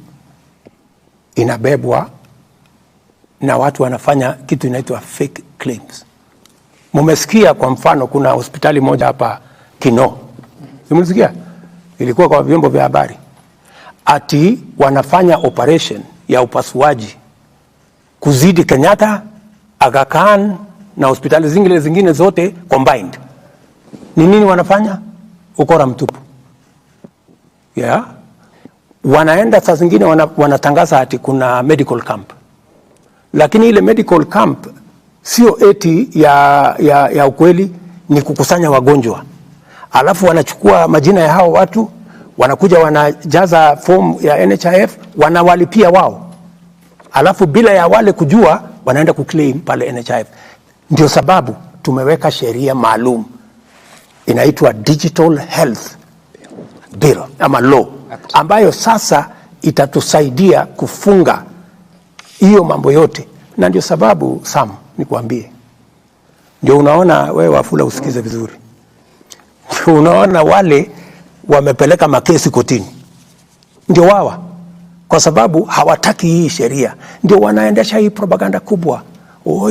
inabebwa na watu wanafanya kitu inaitwa fake claims. Mumesikia kwa mfano kuna hospitali moja hapa Kino. Mumesikia? Ilikuwa kwa vyombo vya habari. Ati wanafanya operation ya upasuaji kuzidi Kenyatta, Aga Khan na hospitali zingine zote combined. Ni nini wanafanya? Ukora mtupu. Yeah. Wanaenda saa zingine wanatangaza ati kuna medical camp. Lakini ile medical camp sio eti ya ukweli, ni kukusanya wagonjwa. Alafu wanachukua majina ya hao watu, wanakuja wanajaza form ya NHIF, wanawalipia wao. Alafu bila ya wale kujua, wanaenda kuclaim pale NHIF. Ndio sababu tumeweka sheria maalum inaitwa Digital Health Bill ama law, ambayo sasa itatusaidia kufunga hiyo mambo yote. Na ndio sababu Sam, nikwambie, ndio unaona wewe Wafula usikize vizuri, unaona wale wamepeleka makesi kotini ndio wawa, kwa sababu hawataki hii sheria. Ndio wanaendesha hii propaganda kubwa,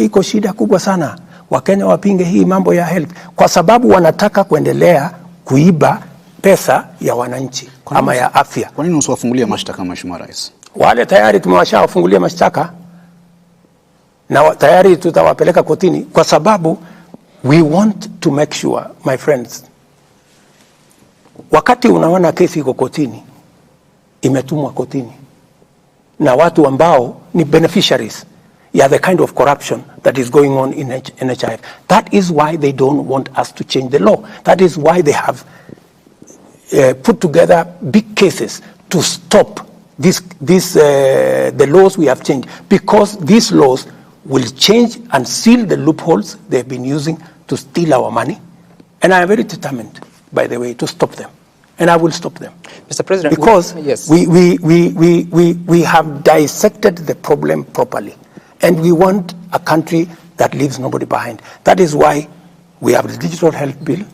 iko shida kubwa sana, Wakenya wapinge hii mambo ya health, kwa sababu wanataka kuendelea kuiba pesa ya wananchi ama ya afya. Kwa nini usiwafungulia mashtaka Mheshimiwa Rais? Wale tayari tumewashawafungulia mashtaka na tayari tutawapeleka kotini, kwa sababu we want to make sure, my friends, wakati unaona kesi iko kotini, imetumwa kotini na watu ambao ni beneficiaries ya the kind of corruption that is going on in NHIF. That is why they don't want us to change the law. That is why they have put together big cases to stop the laws we have changed, because these laws will change and seal the loopholes they've been using to steal our money. And I am very determined, by the way, to stop them. And I will stop them. Mr. President, because yes, we have dissected the problem properly. And we want a country that leaves nobody behind. That is why we have the Digital Health Bill.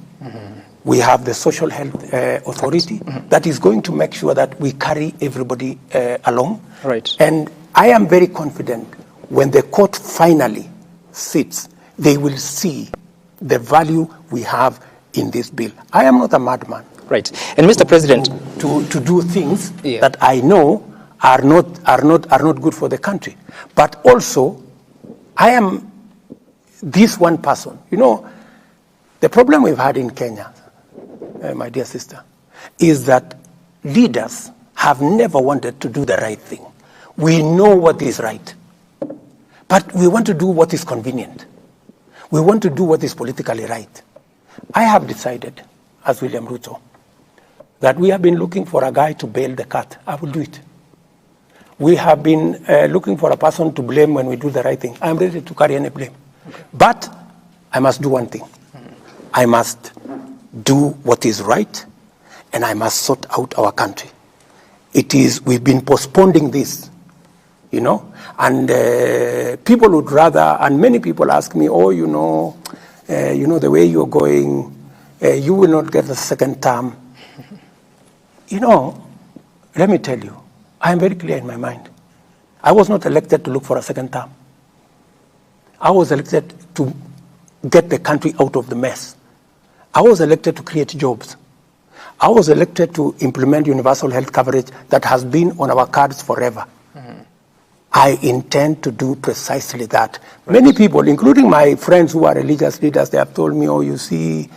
We have the Social Health Authority that is going to make sure that we carry everybody along. Right. And I am very confident when the court finally sits, they will see the value we have in this bill. I am not a madman. Right. And Mr. President, to do things that I know are not good for the country. But also, I am this one person. You know, the problem we've had in Kenya, my dear sister, is that leaders have never wanted to do the right thing. We know what is right, but we want to do what is convenient. We want to do what is politically right. I have decided, as William Ruto, that we have been looking for a guy to bail the cat. I will do it. We have been looking for a person to blame when we do the right thing. I'm ready to carry any blame. Okay. But I must do one thing. I must do what is right, and I must sort out our country. We've been postponing this, you know, and people would rather, and many people ask me, oh, you know, the way you're going, you will not get a second term. You know, let me tell you, I am very clear in my mind. I was not elected to look for a second term. I was elected to get the country out of the mess. I was elected to create jobs. I was elected to implement universal health coverage that has been on our cards forever. I intend to do precisely that. Right. Many people, including my friends who are religious leaders, they have told me, oh, you see,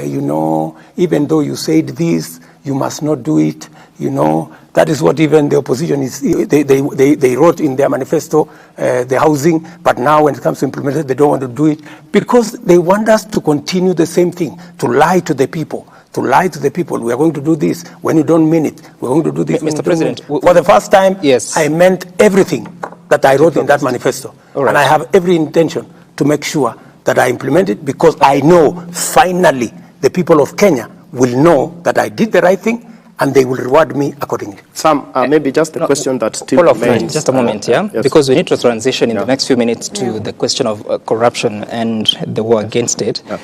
you know, even though you said this, you must not do it. You know, that is what even the opposition is. They wrote in their manifesto, the housing, but now when it comes to implement it, they don't want to do it because they want us to continue the same thing, to lie to the people. To lie to the people, we are going to do this. When you don't mean it, we're going to do this. Mr. President, for the first time, yes, I meant everything that I wrote in that manifesto. Right. And I have every intention to make sure that I implement it because I know finally the people of Kenya will know that I did the right thing and they will reward me accordingly. Sam, maybe just a question that still remains. Just a moment, yeah? Yes. Because we need to transition in the next few minutes to the question of corruption and the war against it. Yeah.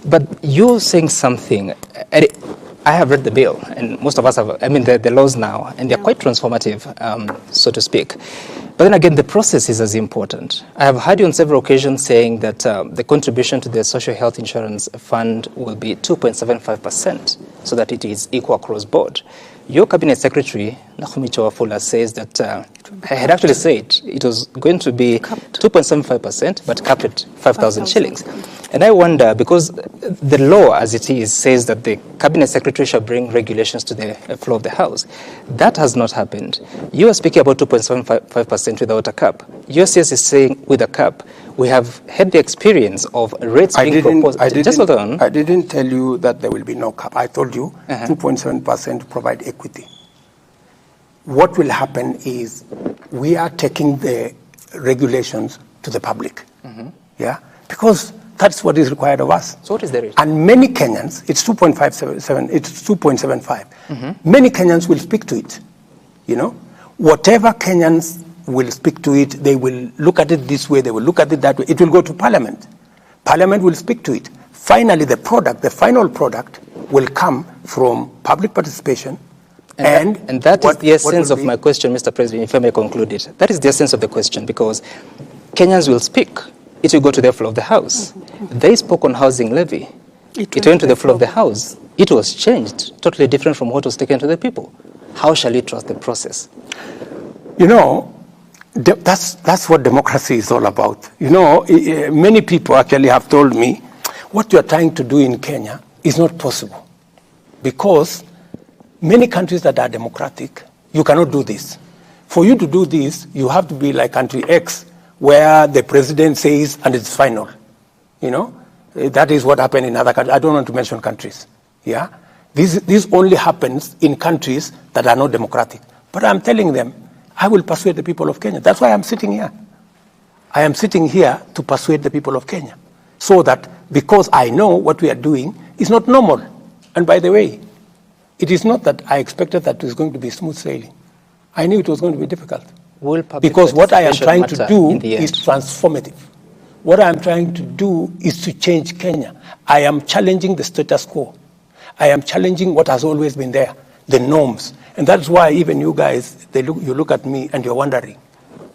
But you're saying something, I have read the bill, and most of us have, I mean, the laws now, and they're quite transformative, so to speak. But then again, the process is as important. I have heard you on several occasions saying that the contribution to the Social Health Insurance Fund will be 2.75%, so that it is equal across board. Your Cabinet Secretary, Nakhumi Chawafula, says that I had actually said it was going to be 2.75%, but capped at 5,000 shillings. And I wonder, because the law as it is says that the Cabinet Secretary shall bring regulations to the floor of the House. That has not happened. You are speaking about 2.75% without a cap. USCS is saying with a cap. We have had the experience of rates being proposed. Just hold on. I didn't tell you that there will be no cap. I told you 2.7% provide equity. What will happen is we are taking the regulations to the public. Yeah, because that's what is required of us. So what is the rate? And many Kenyans, it's 2.57, it's 2.75. Many Kenyans will speak to it. You know, whatever Kenyans will speak to it, they will look at it this way, they will look at it that way. It will go to Parliament. Parliament will speak to it. Finally, the product, the final product, will come from public participation. And that is the essence of my question, Mr. President, if I may conclude it. That is the essence of the question, because Kenyans will speak. It will go to the floor of the House. They spoke on housing levy. It went to the floor of the House. It was changed, totally different from what was taken to the people. How shall we trust the process? You know, that's what democracy is all about. You know, many people actually have told me, what you are trying to do in Kenya is not possible. Because many countries that are democratic, you cannot do this. For you to do this, you have to be like country X, where the president says, and it's final. You know, that is what happened in other countries. I don't want to mention countries. Yeah, this only happens in countries that are not democratic. But I'm telling them, I will persuade the people of Kenya. That's why I'm sitting here. I am sitting here to persuade the people of Kenya. So that, because I know what we are doing is not normal. And by the way, it is not that I expected that it was going to be smooth sailing. I knew it was going to be difficult. Because what I am trying to do is transformative. What I am trying to do is to change Kenya. I am challenging the status quo. I am challenging what has always been there, the norms. And that's why even you guys, you look at me and you're wondering.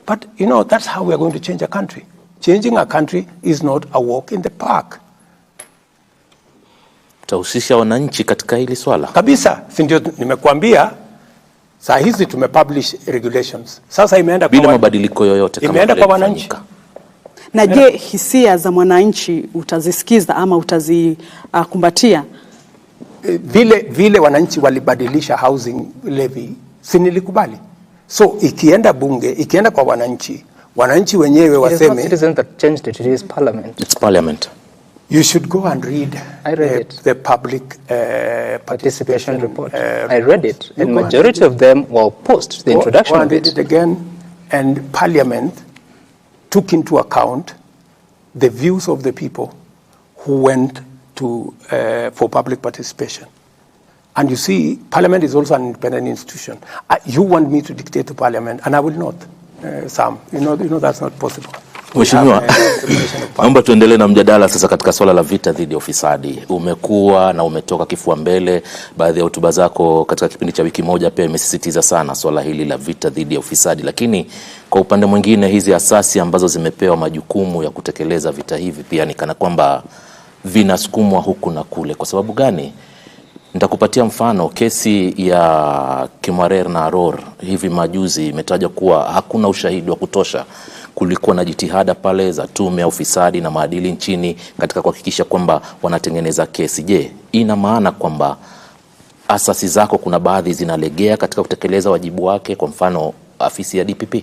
But, you know, that's how we are going to change a country. Changing a country is not a walk in the park. Utahusisha wananchi katika hili swala? Kabisa, si ndio nimekuambia, saa hizi tumepublish regulations. Sasa imeenda bila mabadiliko yoyote kama imeenda kwa wananchi. Na je, hisia za mwananchi utazisikiza ama utazikumbatia? Vile wananchi walibadilisha housing levy, si nilikubali. So ikienda bunge, ikienda kwa wananchi, wananchi wenyewe waseme. It is not citizens that changed it, it is parliament. It's parliament. You should go and read the public participation report. I read it, and majority of them were opposed to the introduction of it. Go and read it again, and Parliament took into account the views of the people who went to for public participation. And you see, Parliament is also an independent institution. You want me to dictate to Parliament, and I will not, Sam. You know that's not possible. Mheshimiwa, naomba tuendelee na mjadala sasa katika swala la vita dhidi ya ufisadi. Umekuwa na umetoka kifua mbele, baadhi ya hotuba zako katika kipindi cha wiki moja pia imesisitiza sana swala hili la vita dhidi ya ufisadi. Lakini kwa upande mwingine hizi asasi ambazo zimepewa majukumu ya kutekeleza vita hivi pia ni kana kwamba vinasukumwa huku na kule. Kwa sababu gani? Nitakupatia mfano. Kesi ya Kimwarer na Aror hivi majuzi imetaja kuwa hakuna ushahidi wa kutosha. Kulikuwa na jitihada pale za tume ya ufisadi na maadili nchini katika kuhakikisha kwamba wanatengeneza kesi. Je, ina maana kwamba asasi zako kuna baadhi zinalegea katika kutekeleza wajibu wake, kwa mfano afisi ya DPP?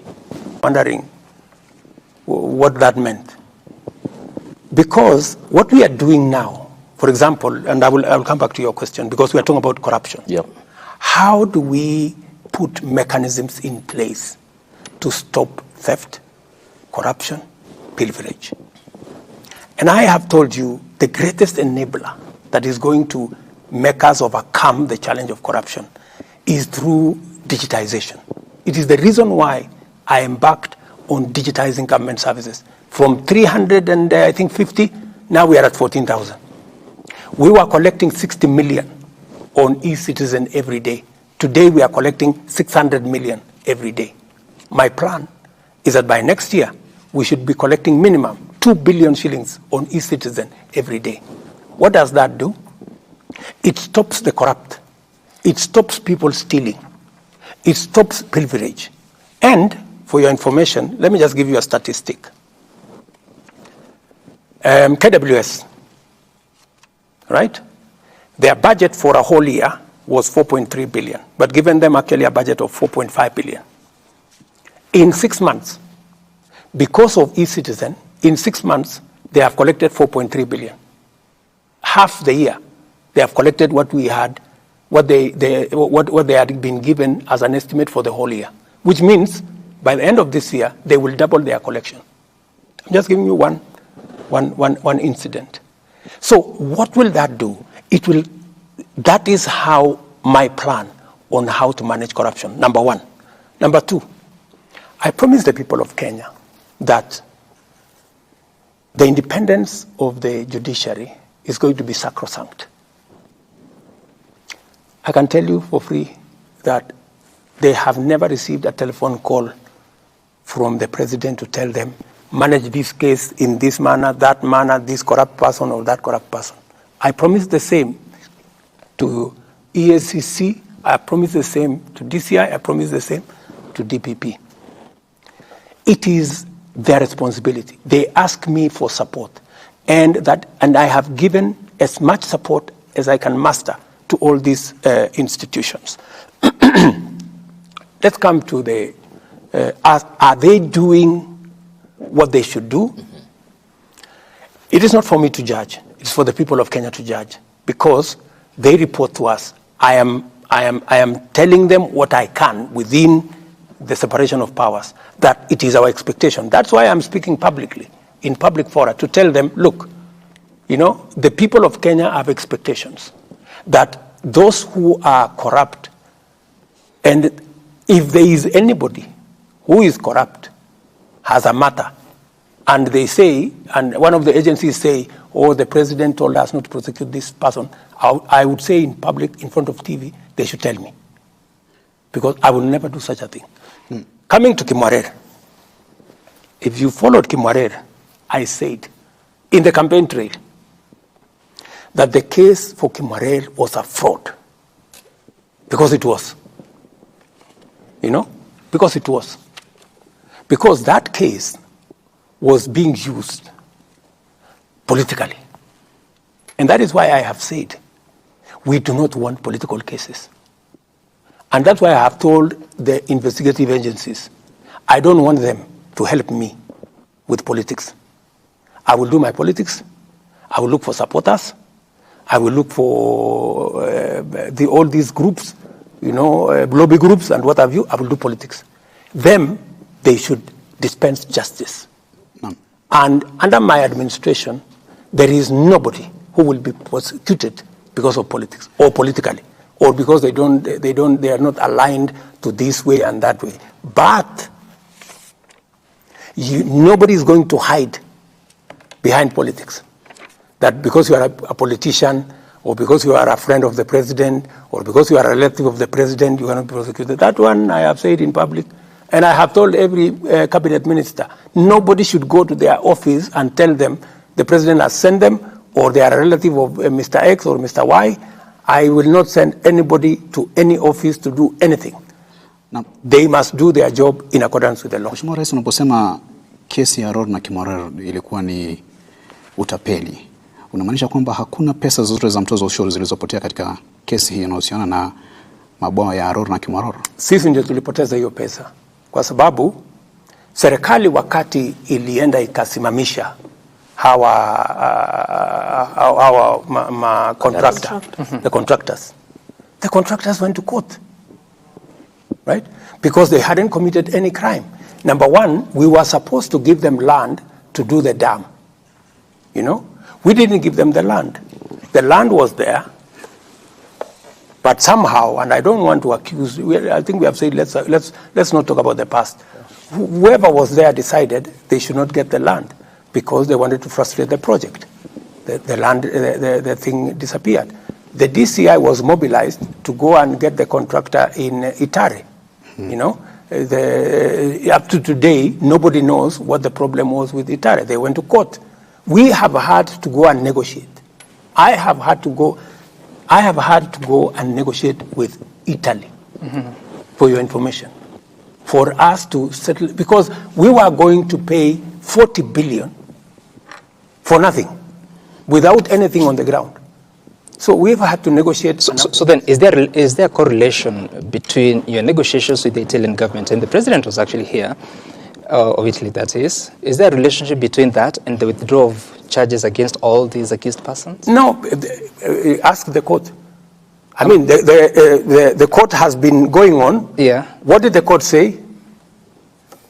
Wondering what that meant. Because what we are doing now, for example, and I will come back to your question, because we are talking about corruption. Yep. How do we put mechanisms in place to stop theft, corruption, pilferage? And I have told you the greatest enabler that is going to make us overcome the challenge of corruption is through digitization. It is the reason why I embarked on digitizing government services. From 350, now we are at 14,000. We were collecting 60 million on e-citizen every day. Today we are collecting 600 million every day. My plan is that by next year, we should be collecting minimum 2 billion shillings on e-citizen every day. What does that do? It stops the corrupt. It stops people stealing. It stops pilferage. And for your information, let me just give you a statistic. KWS, right? Their budget for a whole year was 4.3 billion, but given them actually a budget of 4.5 billion. In 6 months, because of e-citizen, in 6 months, they have collected 4.3 billion. Half the year, they have collected what we had, what they had been given as an estimate for the whole year, which means by the end of this year, they will double their collection. I'm just giving you one incident. So what will that do? That is how my plan on how to manage corruption, number one. Number two, I promised the people of Kenya that the independence of the judiciary is going to be sacrosanct. I can tell you for free that they have never received a telephone call from the president to tell them, manage this case in this manner, that manner, this corrupt person or that corrupt person. I promised the same to EACC, I promised the same to DCI, I promised the same to DPP. It is their responsibility. They ask me for support, and I have given as much support as I can muster to all these institutions. Let's come to the, are they doing what they should do? It is not for me to judge. It's for the people of Kenya to judge, because they report to us. I am telling them what I can within the separation of powers, that it is our expectation. That's why I'm speaking publicly, in public fora, to tell them, look, you know, the people of Kenya have expectations that those who are corrupt, and if there is anybody who is corrupt, has a matter, and they say, and one of the agencies say, oh, the president told us not to prosecute this person, I would say in public, in front of TV, they should tell me, because I will never do such a thing. Coming to Kimwarer, if you followed Kimwarer, I said in the campaign trail that the case for Kimwarer was a fraud, because it was. You know, because it was. Because that case was being used politically. And that is why I have said we do not want political cases. And that's why I have told the investigative agencies, I don't want them to help me with politics. I will do my politics. I will look for supporters. I will look for all these groups, you know, lobby groups and what have you. I will do politics. Them, they should dispense justice. And under my administration, there is nobody who will be prosecuted because of politics or politically, or because they are not aligned to this way and that way. But nobody is going to hide behind politics. That because you are a politician, or because you are a friend of the president, or because you are a relative of the president, you cannot be prosecuted. That one I have said in public, and I have told every cabinet minister, nobody should go to their office and tell them the president has sent them, or they are a relative of Mr. X or Mr. Y, I will not send anybody to any office to do anything. They must do their job in accordance with the law. Mheshimiwa Rais, unaposema kesi ya Rod na Kimorer ilikuwa ni utapeli, unamaanisha kwamba hakuna pesa zozote za mtozo ushuru zilizopotea katika kesi hii inayohusiana na mabwawa ya Rod na Kimorer? Sisi ndio tulipoteza hiyo pesa kwa sababu serikali wakati ilienda ikasimamisha hawa contractor, the contractors went to court, right? Because they hadn't committed any crime. Number one, we were supposed to give them land to do the dam. You know, we didn't give them the land. The land was there, but somehow, and I don't want to accuse, I think we have said let's not talk about the past. Whoever was there decided they should not get the land because they wanted to frustrate the project. The land, the thing disappeared. The DCI was mobilized to go and get the contractor in Itare. You know, up to today, nobody knows what the problem was with Itare. They went to court. We have had to go and negotiate. I have had to go and negotiate with Italy, for your information, for us to settle, because we were going to pay 40 billion for nothing, without anything on the ground. So we've had to negotiate. So then, is there a correlation between your negotiations with the Italian government, and the president was actually here, of Italy that is there a relationship between that and the withdrawal of charges against all these accused persons? No, ask the court. I mean, the court has been going on. Yeah. What did the court say?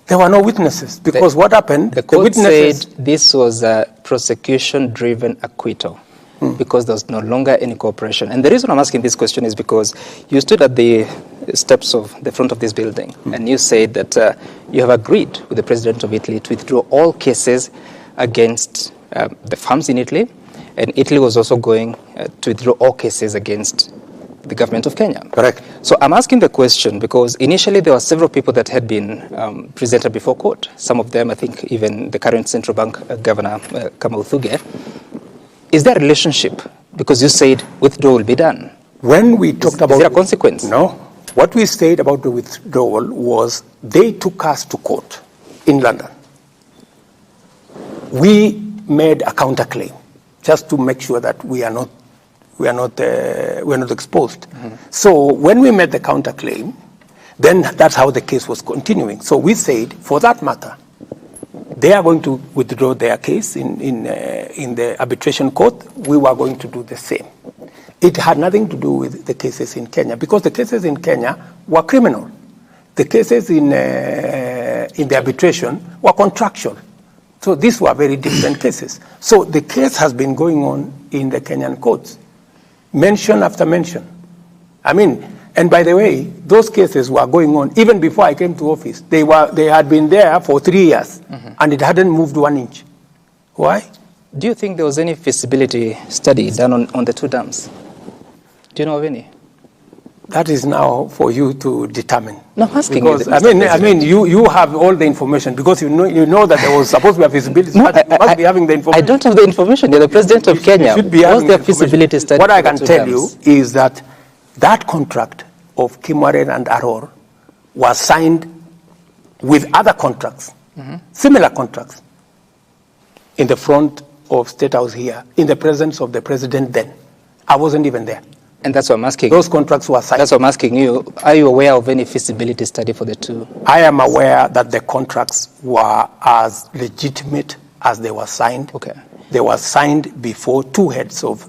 There were no witnesses, because what happened? The court said this was a prosecution-driven acquittal. Because there's no longer any cooperation. And the reason I'm asking this question is because you stood at the steps of the front of this building and you said that you have agreed with the President of Italy to withdraw all cases against the farms in Italy, and Italy was also going to withdraw all cases against the government of Kenya. Correct. So I'm asking the question because initially there were several people that had been presented before court. Some of them, I think even the current central bank governor, Kamau. Is there a relationship? Because you said withdrawal will be done. When we talked about... Is there a consequence? No. What we said about the withdrawal was they took us to court in London. We made a counterclaim just to make sure that we are not exposed. So when we made the counterclaim, then that's how the case was continuing. So we said, for that matter, they are going to withdraw their case in the arbitration court. We were going to do the same. It had nothing to do with the cases in Kenya, because the cases in Kenya were criminal. The cases in the arbitration were contractual. So these were very different cases. So the case has been going on in the Kenyan courts, mention after mention. I mean, and by the way, those cases were going on even before I came to office. They had been there for 3 years, and it hadn't moved 1 inch. Why? Do you think there was any feasibility study done on the two dams? Do you know of any? That is now for you to determine. No, I'm asking because, you. I mean, you have all the information, because you know that there was supposed to be a feasibility study. You must be having the information. I don't have the information. You're the president of Kenya. Was there a feasibility study? What I can tell you is that that contract of Kimorer and Aror was signed with other contracts, similar contracts, in the front of Statehouse here, in the presence of the president then. I wasn't even there. And that's what I'm asking. Those contracts were signed. That's what I'm asking you. Are you aware of any feasibility study for the two? I am aware that the contracts were as legitimate as they were signed. Okay. They were signed before two heads of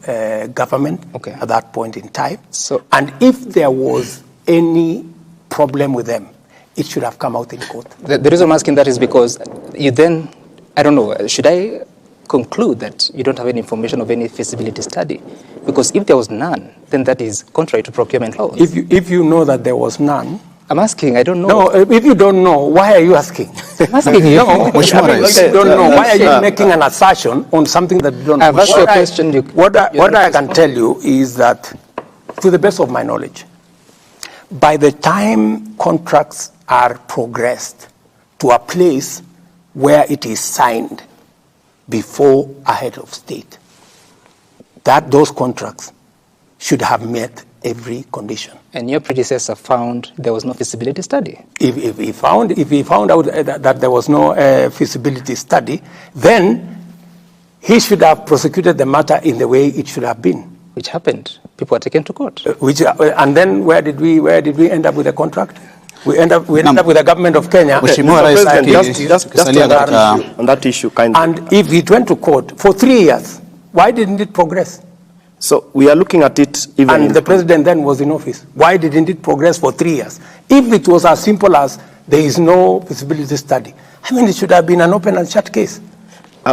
government at that point in time. So, and if there was any problem with them, it should have come out in court. The reason I'm asking that is because you then, I don't know, should I conclude that you don't have any information of any feasibility study? Because if there was none, then that is contrary to procurement laws. If you know that there was none, I'm asking, I don't know. No, if you don't know, why are you asking? I'm asking you. No, if you don't know, why are you making an assertion on something that you don't know? I've asked you a question. What I can tell you is that, to the best of my knowledge, by the time contracts are progressed to a place where it is signed before a head of state, that those contracts should have met every condition. And your predecessor found there was no feasibility study. If he found out that there was no feasibility study, then he should have prosecuted the matter in the way it should have been. Which happened. People were taken to court. And then where did we end up with a contract? We end up with the government of Kenya. Just on that issue, kindly. And if it went to court for 3 years, why didn't it progress? So we are looking at it even. And the president then was in office. Why didn't it progress for 3 years? If it was as simple as there is no feasibility study, I mean, it should have been an open and shut case.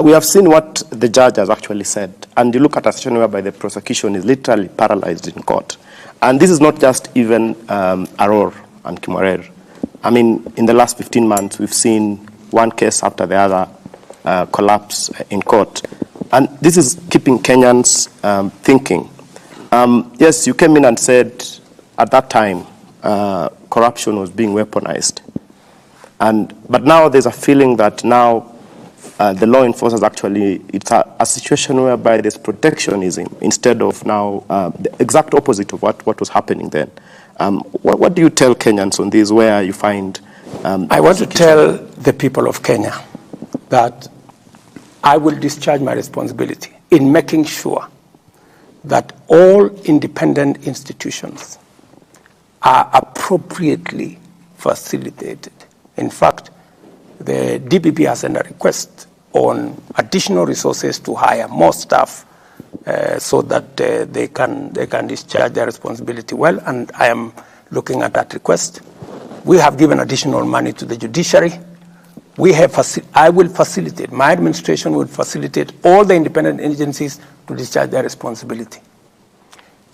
We have seen what the judge has actually said. And you look at a situation whereby the prosecution is literally paralyzed in court. And this is not just even Aror and Kimorer. I mean, in the last 15 months, we've seen one case after the other collapse in court. And this is keeping Kenyans thinking. Yes, you came in and said at that time corruption was being weaponized. But now there's a feeling that now the law enforcers actually, it's a situation whereby there's protectionism instead of now the exact opposite of what was happening then. What do you tell Kenyans on this, where you find... I want to tell the people of Kenya that I will discharge my responsibility in making sure that all independent institutions are appropriately facilitated. In fact, the DPP has sent a request on additional resources to hire more staff so that they can discharge their responsibility well, and I am looking at that request. We have given additional money to the judiciary. I will facilitate, my administration will facilitate all the independent agencies to discharge their responsibility.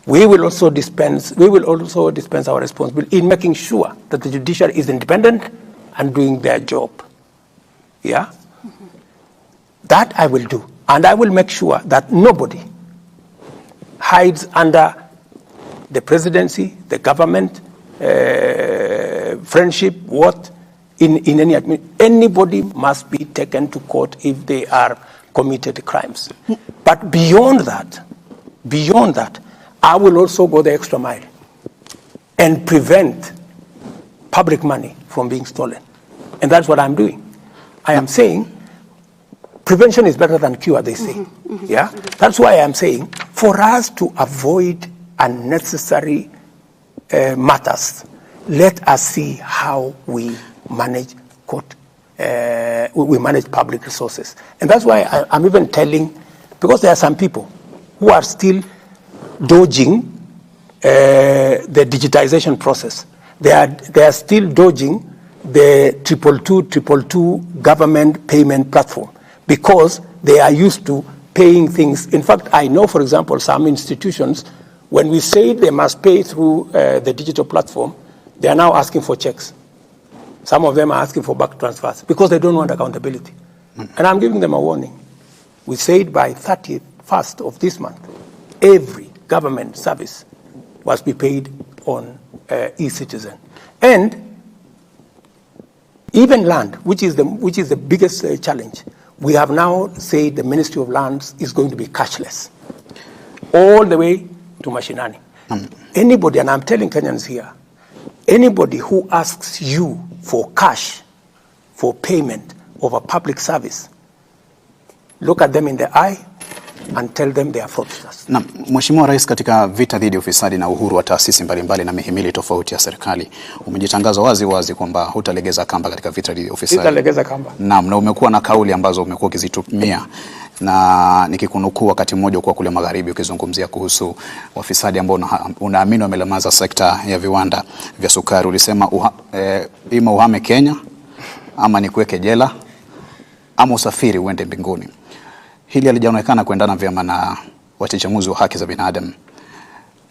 We will also dispense our responsibility in making sure that the judiciary is independent and doing their job. Yeah? Mm-hmm. That I will do. And I will make sure that nobody hides under the presidency, the government, friendship, in any anybody must be taken to court if they are committed crimes. But beyond that, I will also go the extra mile and prevent public money from being stolen. And that's what I'm doing. I am saying prevention is better than cure, they say. Mm-hmm, mm-hmm, yeah? Mm-hmm. That's why I'm saying for us to avoid unnecessary matters, let us see how we manage we manage public resources. And that's why I'm even telling, because there are some people who are still dodging the digitization process. They are still dodging the 222 government payment platform because they are used to paying things. In fact, I know, for example, some institutions, when we say they must pay through the digital platform, they are now asking for checks. Some of them are asking for back transfers because they don't want accountability. And I'm giving them a warning. We said by 31st of this month, every government service must be paid on e-citizen. And even land, which is the biggest challenge, we have now said the Ministry of Lands is going to be cashless, all the way to Mashinani. Anybody, and I'm telling Kenyans here, anybody who asks you for cash for payment of a public service, look at them in the eye and tell them they are fraudsters. Na Mheshimiwa Rais, katika vita dhidi ya ufisadi na uhuru wa taasisi mbalimbali na mihimili tofauti ya serikali, umejitangaza wazi kwamba hutalegeza kamba katika vita dhidi ya ufisadi. Hutalegeza kamba. Naam, na umekuwa na kauli ambazo umekuwa ukizitumia, na nikikunukuu wakati mmoja kwa kule magharibi ukizungumzia kuhusu wafisadi ambao unaamini wamelemaza sekta ya viwanda vya sukari. Ulisema ima uhame Kenya ama nikuweke jela ama usafiri uende mbinguni. Hili halijaonekana kuendana vyema na wachechemuzi wa haki za binadamu.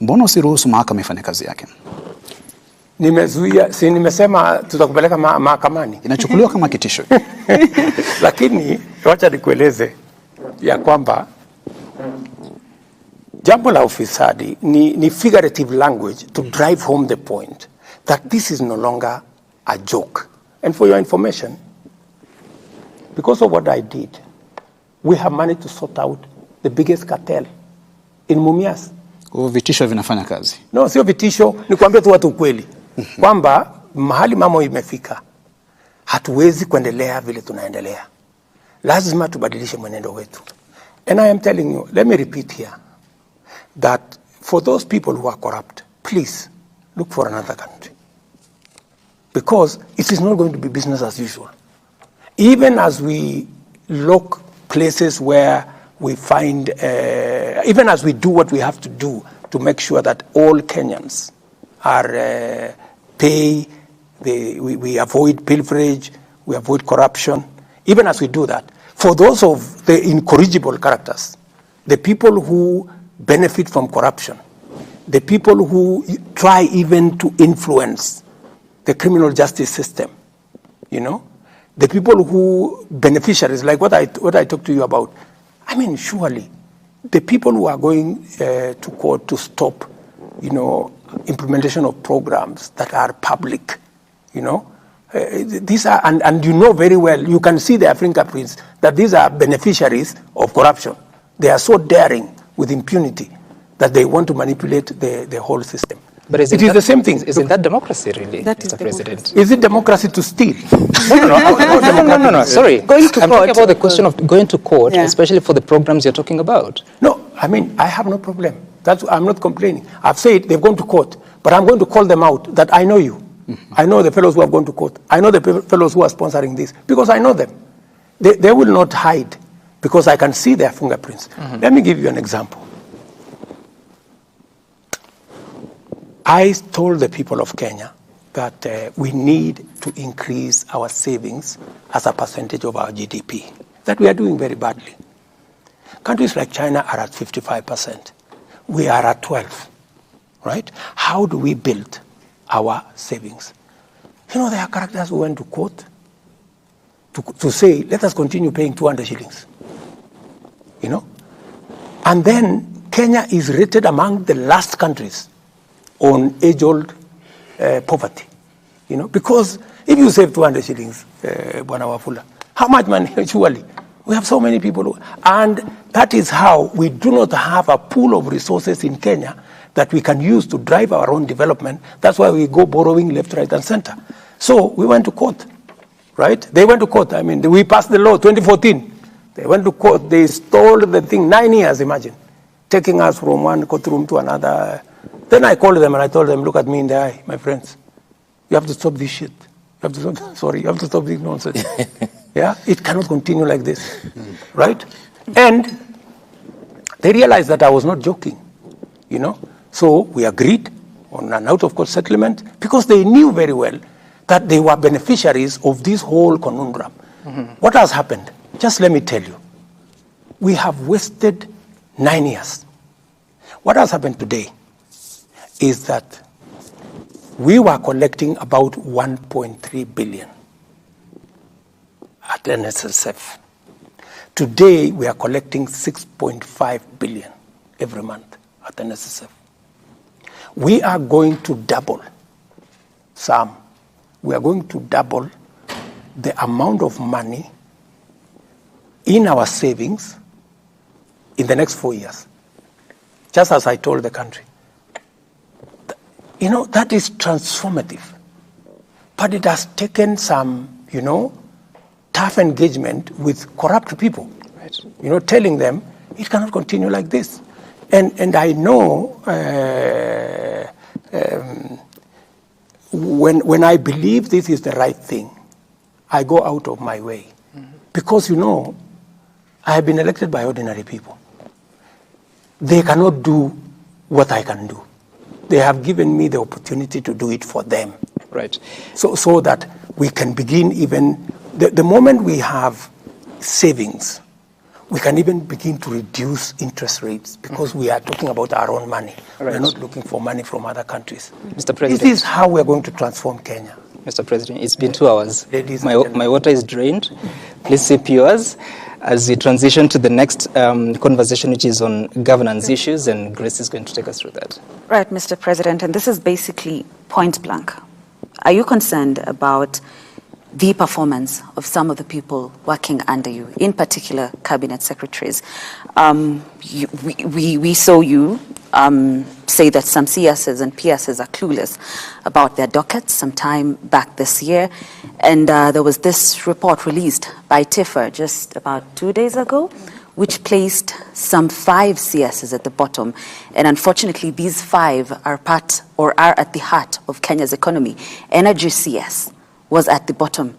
Mbona usiruhusu mahakama ifanye kazi yake? Nimezuia, si nimesema tutakupeleka mahakamani. Inachukuliwa kama kitisho. Lakini wacha nikueleze ya kwamba jambo la ufisadi ni figurative language to drive home the point that this is no longer a joke. And for your information, because of what I did, we have managed to sort out the biggest cartel in Mumias. Vitisho vinafanya kazi? No, sio vitisho, ni kuambia tu watu ukweli. Kwamba mahali mambo imefika, hatuwezi kuendelea vile tunaendelea. Lazima tubadilishe mwenendo wetu. And I am telling you, let me repeat here, that for those people who are corrupt, please look for another country. Because it is not going to be business as usual. Even as we lock places where we find, even as we do what we have to do to make sure that all Kenyans are we avoid pilferage, we avoid corruption. Even as we do that, for those of the incorrigible characters, the people who benefit from corruption, the people who try even to influence the criminal justice system, you know, the people who beneficiaries, like what I talked to you about. I mean, surely the people who are going to court to stop, you know, implementation of programs that are public, you know, these are, and you know very well, you can see their fingerprints, that these are beneficiaries of corruption. They are so daring with impunity that they want to manipulate the whole system. But it is the same thing. Isn't that democracy, really, Mr. President? Is it democracy to steal? No, sorry. I'm talking about the question of going to court, especially for the programs you're talking about. No, I mean, I have no problem. I'm not complaining. I've said they've gone to court, but I'm going to call them out that I know you. I know the fellows who have gone to court. I know the fellows who are sponsoring this, because I know them. They will not hide, because I can see their fingerprints. Let me give you an example. I told the people of Kenya that we need to increase our savings as a percentage of our GDP, that we are doing very badly. Countries like China are at 55%. We are at 12, right? How do we build our savings? You know, there are characters who went to court to say, let us continue paying 200 shillings, you know? And then Kenya is rated among the last countries on age-old poverty, you know, because if you save 200 shillings, Bwana Wafula, how much money? Surely, we have so many people, and that is how we do not have a pool of resources in Kenya that we can use to drive our own development. That's why we go borrowing left, right, and center. So we went to court, right? They went to court. I mean, we passed the law 2014. They went to court. They stole the thing 9 years. Imagine, taking us from one courtroom to another. Then I called them and I told them, look at me in the eye, my friends. You have to stop this shit. You have to stop this nonsense. Yeah, it cannot continue like this, right? And they realized that I was not joking, you know. So we agreed on an out-of-court settlement, because they knew very well that they were beneficiaries of this whole conundrum. What has happened? Just let me tell you. We have wasted 9 years. What has happened today is that we were collecting about 1.3 billion at NSSF. Today, we are collecting 6.5 billion every month at NSSF. We are going to double, Sam, we are going to double the amount of money in our savings in the next 4 years, just as I told the country. You know, that is transformative. But it has taken some, you know, tough engagement with corrupt people. Right. You know, telling them it cannot continue like this. And I know when I believe this is the right thing, I go out of my way. Because, you know, I have been elected by ordinary people. They cannot do what I can do. They have given me the opportunity to do it for them. Right. So that we can begin even, the moment we have savings, we can even begin to reduce interest rates, because we are talking about our own money. Right. We're not looking for money from other countries. Mr. President. This is how we're going to transform Kenya. Mr. President, it's been 2 hours. My water is drained. Please sip yours as we transition to the next conversation, which is on governance issues, and Grace is going to take us through that. Right, Mr. President, and this is basically point blank. Are you concerned about the performance of some of the people working under you, in particular cabinet secretaries. We saw you say that some CSs and PSs are clueless about their dockets some time back this year. And there was this report released by TIFA just about 2 days ago, which placed some 5 CSs at the bottom. And unfortunately, these 5 are part or are at the heart of Kenya's economy. Energy CS was at the bottom.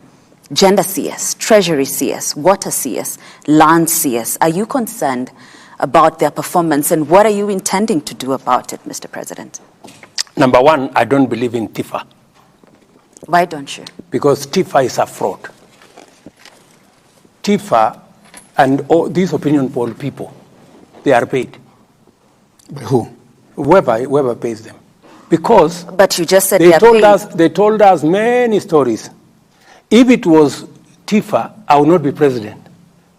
Gender CS, Treasury CS, Water CS, Land CS. Are you concerned about their performance, and what are you intending to do about it, Mr. President? Number one, I don't believe in TIFA. Why don't you? Because TIFA is a fraud. TIFA and all these opinion poll people, they are paid. By who? Whoever pays them. Because but you just said they told us many stories. If it was TIFA, I would not be president.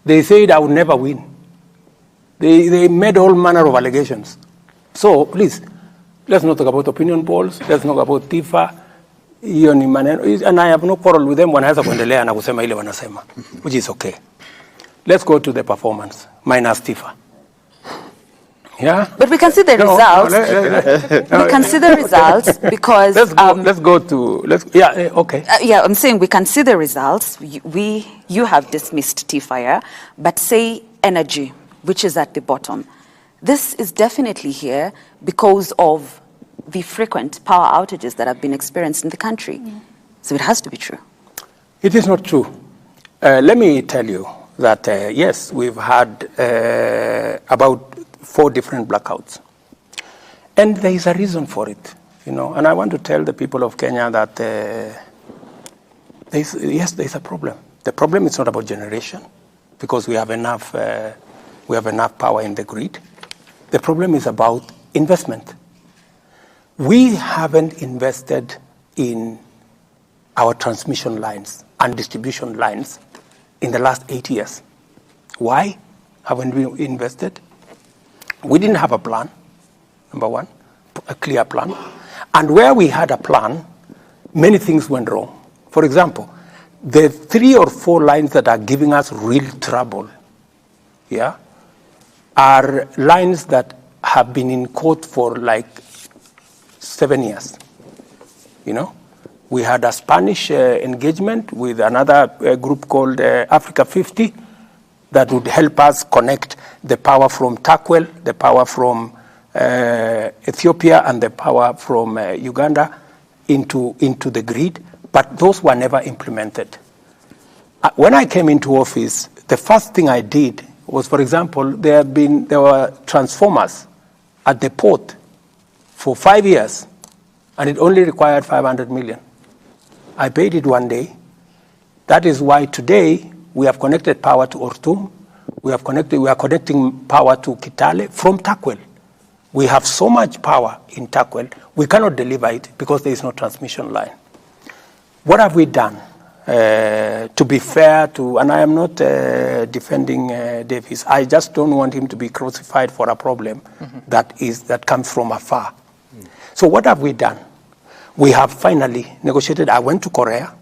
They said I would never win. They made all manner of allegations. So please, let's not talk about opinion polls. Let's not talk about TIFA. And I have no quarrel with them. Wanaweza kuendelea na kusema ile wanasema, which is okay. Let's go to the performance minus TIFA. Yeah. But we can see the results. We can see the results because I'm saying we can see the results. You have dismissed TIFA, but say energy, which is at the bottom. This is definitely here because of the frequent power outages that have been experienced in the country. So it has to be true. It is not true. Let me tell you that, yes, we've had about 4 different blackouts. And there is a reason for it, and I want to tell the people of Kenya that, there is a problem. The problem is not about generation, because we have enough power in the grid. The problem is about investment. We haven't invested in our transmission lines and distribution lines in the last 8 years. Why haven't we invested? We didn't have a plan, number one, a clear plan. And where we had a plan, many things went wrong. For example, the 3 or 4 lines that are giving us real trouble, are lines that have been in court for like 7 years. We had a Spanish engagement with another group called Africa 50 that would help us connect the power from Takwel, the power from Ethiopia, and the power from Uganda into the grid, but those were never implemented. When I came into office, the first thing I did was, for example, there were transformers at the port for 5 years, and it only required 500 million. I paid it one day. That is why today we have connected power to Ortum. We are connecting power to Kitale from Takwel. We have so much power in Takwel, we cannot deliver it because there is no transmission line. What have we done? To be fair to, and I am not defending Davis, I just don't want him to be crucified for a problem that comes from afar. So what have we done? We have finally negotiated. I went to Korea.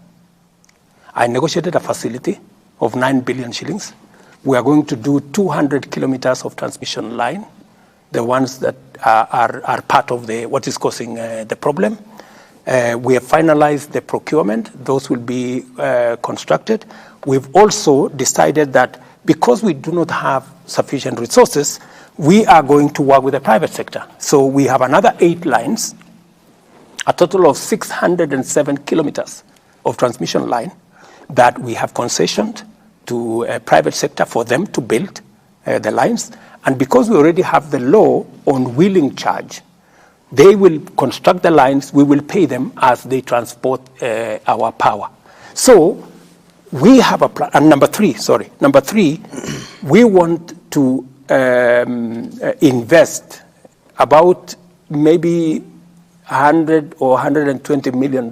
I negotiated a facility of 9 billion shillings. We are going to do 200 kilometers of transmission line, the ones that are part of what is causing the problem. We have finalized the procurement. Those will be constructed. We've also decided that because we do not have sufficient resources, we are going to work with the private sector. So we have another 8 lines, a total of 607 kilometers of transmission line that we have concessioned to a private sector for them to build the lines. And because we already have the law on wheeling charge, they will construct the lines, we will pay them as they transport our power. So we have a plan. And number three, we want to invest about maybe $100 or $120 million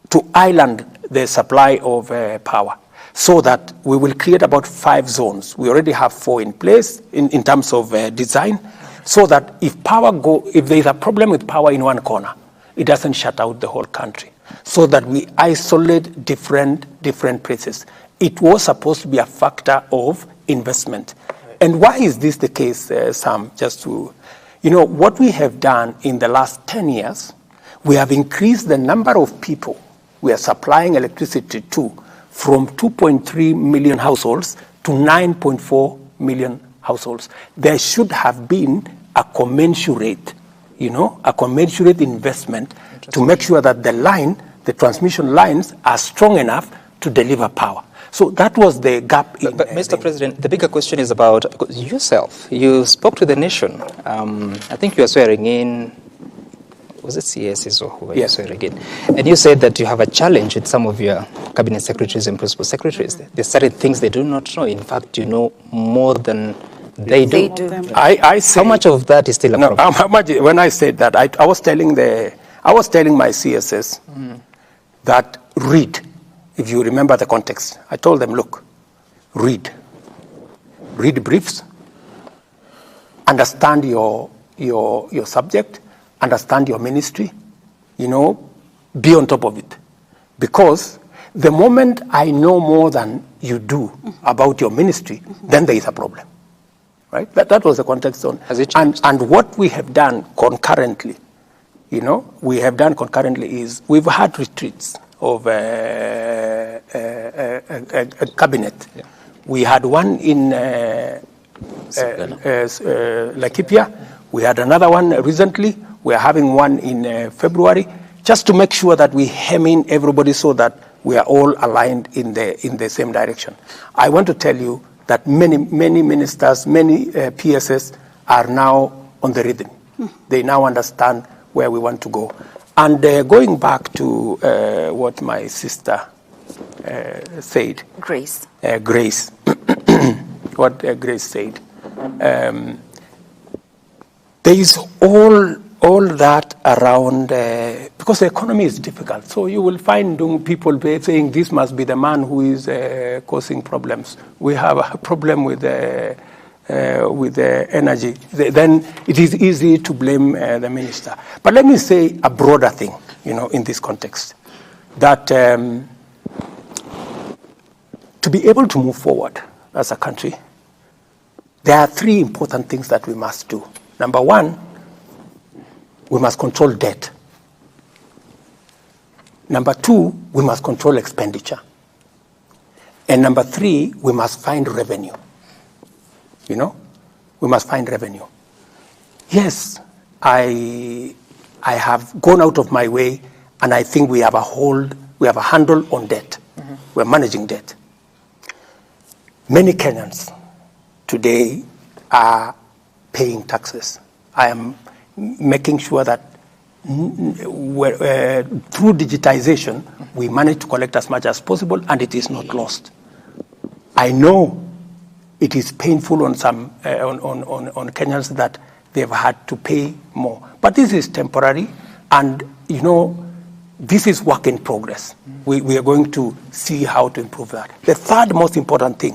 to island the supply of power, so that we will create about 5 zones. We already have 4 in place in terms of design, so that if there is a problem with power in one corner, it doesn't shut out the whole country. so that we isolate different places. It was supposed to be a factor of investment. And why is this the case, Sam? Just to, what we have done in the last 10 years, we have increased the number of people we are supplying electricity to from 2.3 million households to 9.4 million households. There should have been a commensurate, investment to make sure that the transmission lines are strong enough to deliver power. So that was the gap. But Mr. President, the bigger question is about yourself. You spoke to the nation. I think you are swearing in, was it CSs or who were you swearing in? And you said that you have a challenge with some of your cabinet secretaries and principal secretaries. There's certain things they do not know. In fact, you know more than they do. I say, how much of that is still a problem? How much, when I said that, I was telling my CSs that read. If you remember the context, I told them, look, read briefs, understand your subject, understand your ministry, be on top of it. Because the moment I know more than you do about your ministry, then there is a problem, right? That was the context on. Has it changed? And what we have done concurrently, is we've had retreats of a cabinet. Yeah. We had one in Laikipia. We had another one recently. We are having one in February, just to make sure that we hem in everybody so that we are all aligned in the same direction. I want to tell you that many ministers, many PSS are now on the rhythm. They now understand where we want to go. And going back to what my sister said. Grace. Grace. What Grace said. There is all that around, because the economy is difficult. So you will find people saying this must be the man who is causing problems. We have a problem with the energy. Then it is easy to blame the minister. But let me say a broader thing, in this context, that to be able to move forward as a country, there are three important things that we must do. Number one, we must control debt. Number two, we must control expenditure. And number three, we must find revenue. We must find revenue. Yes, I have gone out of my way, and I think we have a handle on debt. Mm-hmm. We're managing debt. Many Kenyans today are paying taxes. I am making sure that through digitization, we manage to collect as much as possible, and it is not lost. I know it is painful on some on Kenyans that they've had to pay more, but this is temporary, and this is work in progress. We are going to see how to improve that. The third most important thing,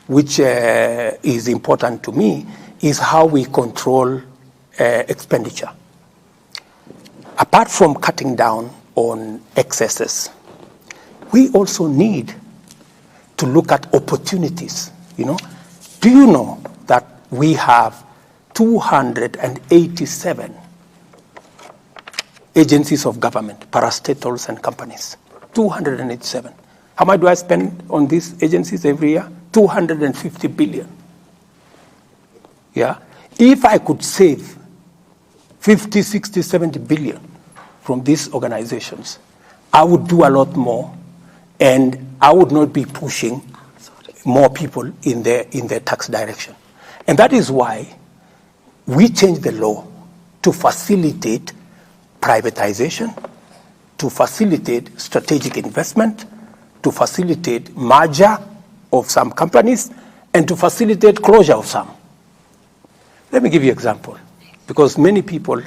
which is important to me, is how we control expenditure. Apart from cutting down on excesses, we also need to look at opportunities. Do you know that we have 287 agencies of government, parastatals and companies? 287. How much do I spend on these agencies every year? 250 billion. Yeah. If I could save 50, 60, 70 billion from these organizations, I would do a lot more, and I would not be pushing more people in the tax direction. And that is why we changed the law to facilitate privatization, to facilitate strategic investment, to facilitate merger of some companies, and to facilitate closure of some. Let me give you an example, because many people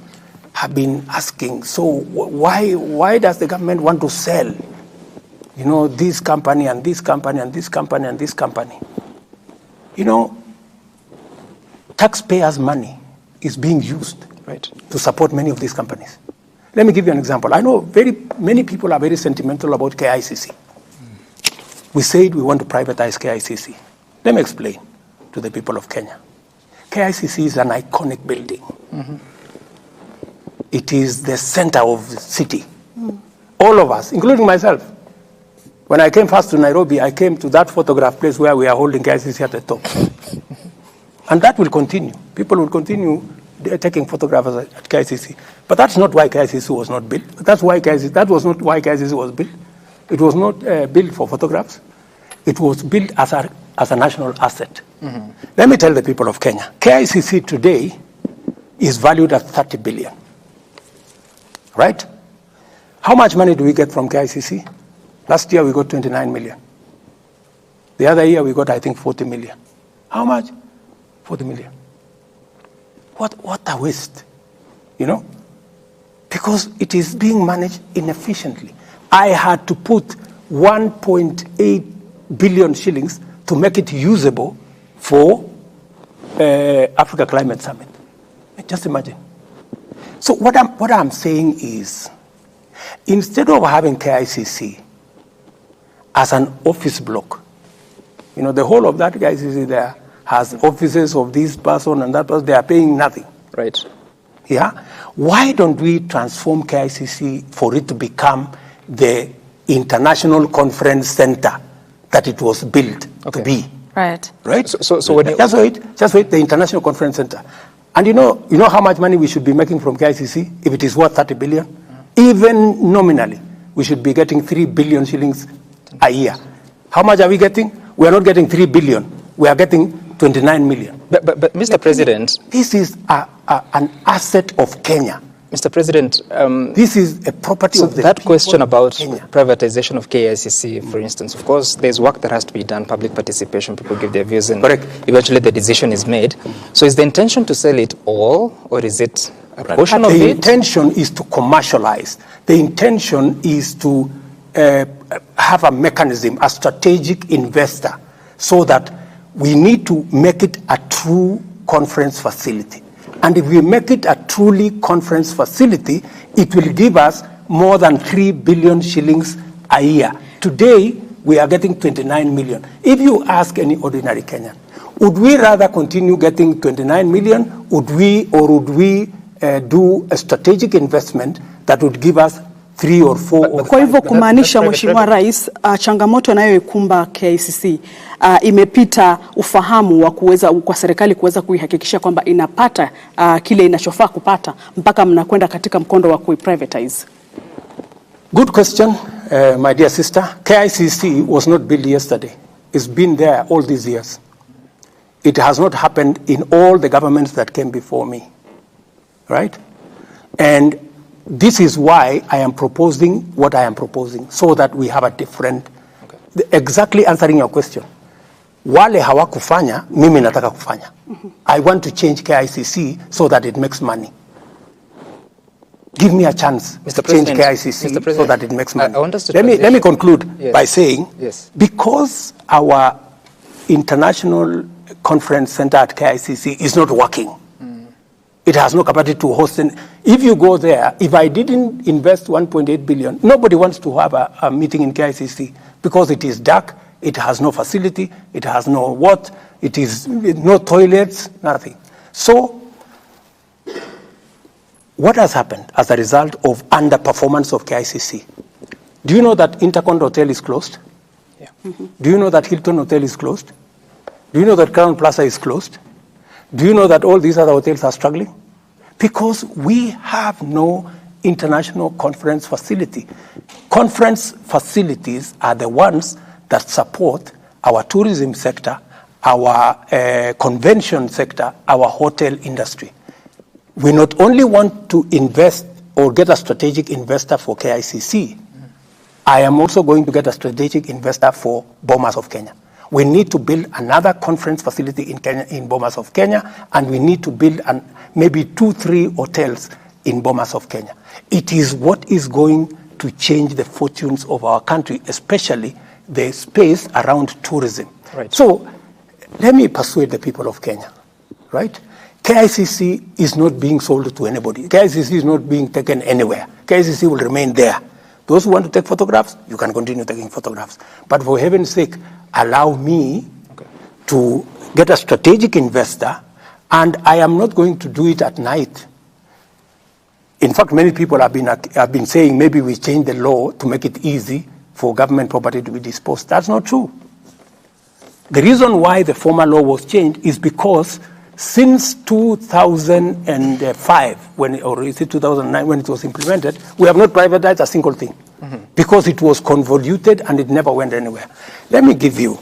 have been asking, so why does the government want to sell this company and this company and this company and this company? Taxpayers' money is being used to support many of these companies. Let me give you an example. I know many people are very sentimental about KICC. We said we want to privatize KICC. Let me explain to the people of Kenya. KICC is an iconic building. It is the center of the city. All of us, including myself. When I came first to Nairobi, I came to that photograph place where we are holding KICC at the top. And that will continue. People will continue taking photographs at KICC. But that's not why KICC was not built. That was not why KICC was built. It was not built for photographs. It was built as a national asset. Let me tell the people of Kenya, KICC today is valued at 30 billion. Right? How much money do we get from KICC? Last year we got 29 million. The other year we got, I think, 40 million. How much? 40 million. What a waste, you know? Because it is being managed inefficiently. I had to put 1.8 billion shillings to make it usable for Africa Climate Summit. Just imagine. So what I'm saying is, instead of having KICC as an office block, you know, the whole of that KICC there has offices of this person and that person, they are paying nothing. Right. Yeah? Why don't we transform KICC for it to become the international conference center that it was built to be? Right. Right? So when you... Just wait, the international conference center. And you know how much money we should be making from KICC if it is worth 30 billion? Even nominally, we should be getting 3 billion shillings a year. How much are we getting? We are not getting 3 billion. We are getting 29 million. But Mr. President... This is an asset of Kenya. Mr. President... this is a property of the that people question about Kenya. Privatization of KICC, for instance, of course, there's work that has to be done, public participation, people give their views, and Correct. eventually the decision is made. So is the intention to sell it all, or is it a portion of it? The intention is to commercialize. The intention is to have a mechanism, a strategic investor, so that we need to make it a true conference facility. And if we make it a truly conference facility, it will give us more than 3 billion shillings a year. Today, we are getting 29 million. If you ask any ordinary Kenyan, would we rather continue getting 29 million? Would we do a strategic investment that would give us 3 or 4 or 5? Kwa hivyo kumaanisha, Mheshimiwa Rais, changamoto inayoikumba KICC imepita ufahamu wa kuweza kwa serikali kuweza kuihakikisha kwamba inapata kile inachofaa kupata mpaka mnakwenda katika mkondo wa kuiprivatize. Good question, my dear sister. KICC was not built yesterday. It's been there all these years. It has not happened in all the governments that came before me, right? And this is why I am proposing what I am proposing, so that we have a different, exactly answering your question. Wale hawakufanya, mimi nataka kufanya. I want to change KICC so that it makes money. Give me a chance to change KICC so that it makes money. Let me conclude by saying, because our international conference center at KICC is not working, it has no capacity to host. If you go there, if I didn't invest 1.8 billion, nobody wants to have a meeting in KICC because it is dark, it has no facility, it has no what, it is no toilets, nothing. So, what has happened as a result of underperformance of KICC? Do you know that Intercon Hotel is closed? Yeah. Do you know that Hilton Hotel is closed? Do you know that Crown Plaza is closed? Do you know that all these other hotels are struggling? Because we have no international conference facility. Conference facilities are the ones that support our tourism sector, our convention sector, our hotel industry. We not only want to invest or get a strategic investor for KICC, I am also going to get a strategic investor for Bomas of Kenya. We need to build another conference facility in Kenya, in Bomas of Kenya, and we need to build maybe 2-3 hotels in Bomas of Kenya. It is what is going to change the fortunes of our country, especially the space around tourism. Right. So let me persuade the people of Kenya, right? KICC is not being sold to anybody. KICC is not being taken anywhere. KICC will remain there. Those who want to take photographs, you can continue taking photographs. But for heaven's sake, allow me to get a strategic investor, and I am not going to do it at night. In fact, many people have been saying maybe we change the law to make it easy for government property to be disposed. That's not true. The reason why the former law was changed is because since 2005, or is it 2009 when it was implemented, we have not privatized a single thing because it was convoluted and it never went anywhere. Let me give you,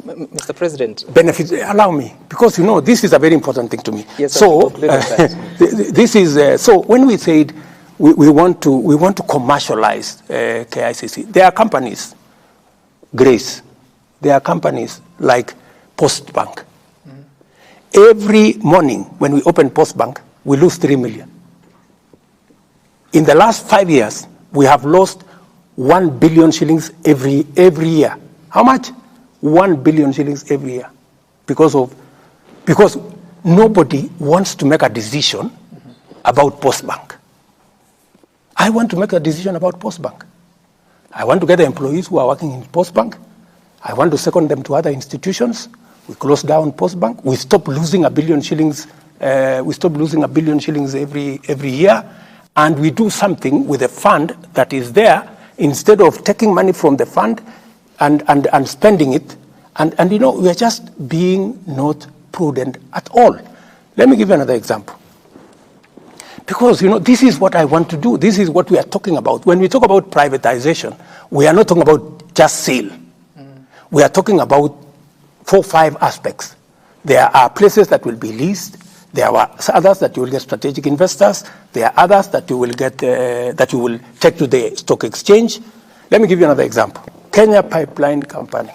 Mr. President, benefits. Allow me, because this is a very important thing to me. Yes, so this is so when we said we want to commercialize KICC, there are companies, Grace. There are companies like Postbank. Every morning when we open Postbank, we lose 3 million. In the last 5 years, we have lost 1 billion shillings every year. How much? 1 billion shillings every year. Because nobody wants to make a decision about Postbank. I want to make a decision about Postbank. I want to get the employees who are working in Postbank. I want to second them to other institutions. We close down Postbank. We stop losing 1 billion shillings. Every year, and we do something with the fund that is there instead of taking money from the fund and spending it. And we are just being not prudent at all. Let me give you another example. Because this is what I want to do. This is what we are talking about. When we talk about privatization, we are not talking about just sale. We are talking about 4 or 5 aspects. There are places that will be leased. There are others that you will get strategic investors. There are others that you will get that you will take to the stock exchange. Let me give you another example. Kenya Pipeline Company.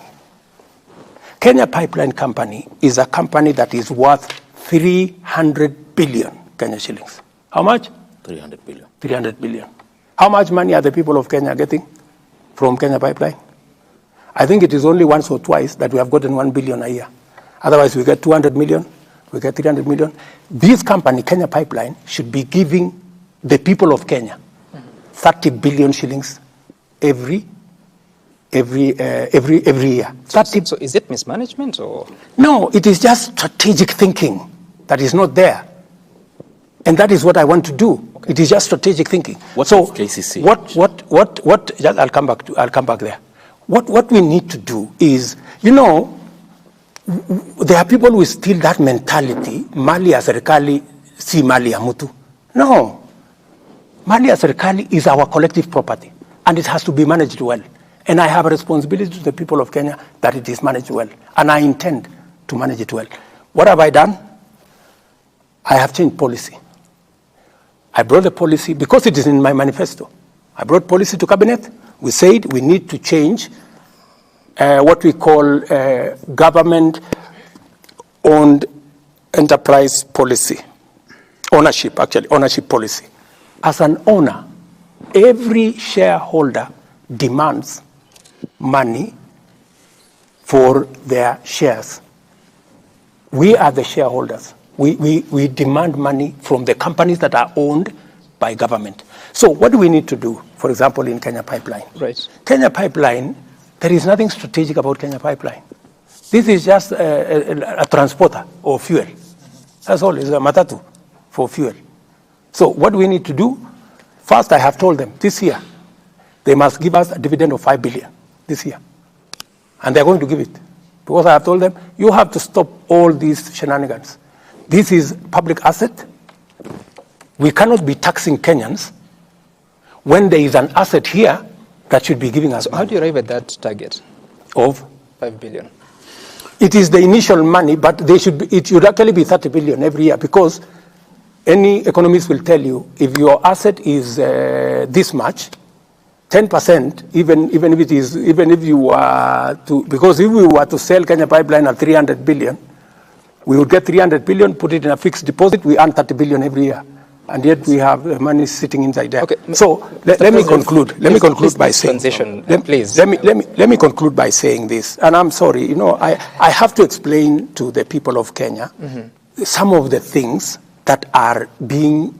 Kenya Pipeline Company is a company that is worth 300 billion Kenya shillings. How much? 300 billion. 300 billion. How much money are the people of Kenya getting from Kenya Pipeline? I think it is only once or twice that we have gotten 1 billion a year. Otherwise, we get 200 million, we get 300 million. This company, Kenya Pipeline, should be giving the people of Kenya 30 billion shillings every year. So is it mismanagement or? No, it is just strategic thinking that is not there. And that is what I want to do. Okay. It is just strategic thinking. What's KCC? I'll come back there. What we need to do is, there are people who still that mentality, mali ya serikali si mali ya mtu. No. Mali ya serikali is our collective property, and it has to be managed well. And I have a responsibility to the people of Kenya that it is managed well, and I intend to manage it well. What have I done? I have changed policy. I brought the policy, because it is in my manifesto. I brought policy to cabinet. We said we need to change what we call government-owned enterprise policy. Ownership policy. As an owner, every shareholder demands money for their shares. We are the shareholders. We demand money from the companies that are owned by government. So what do we need to do, for example, in Kenya Pipeline? Right. Kenya Pipeline, there is nothing strategic about Kenya Pipeline. This is just a transporter of fuel. That's all. It's a matatu for fuel. So what do we need to do? First, I have told them this year, they must give us a dividend of 5 billion this year. And they're going to give it. Because I have told them, you have to stop all these shenanigans. This is public asset. We cannot be taxing Kenyans when there is an asset here that should be giving us So money. how do you arrive at that target Of? 5 billion? It is the initial money, but it should actually be 30 billion every year, because any economist will tell you if your asset is this much, 10%, even if you were to, because if we were to sell Kenya Pipeline at 300 billion, we would get 300 billion, put it in a fixed deposit, we earn 30 billion every year. And yet we have money sitting inside there. Okay. So let me conclude. Let me conclude by saying. Please. Let me conclude by saying this. And I'm sorry, I have to explain to the people of Kenya some of the things that are being,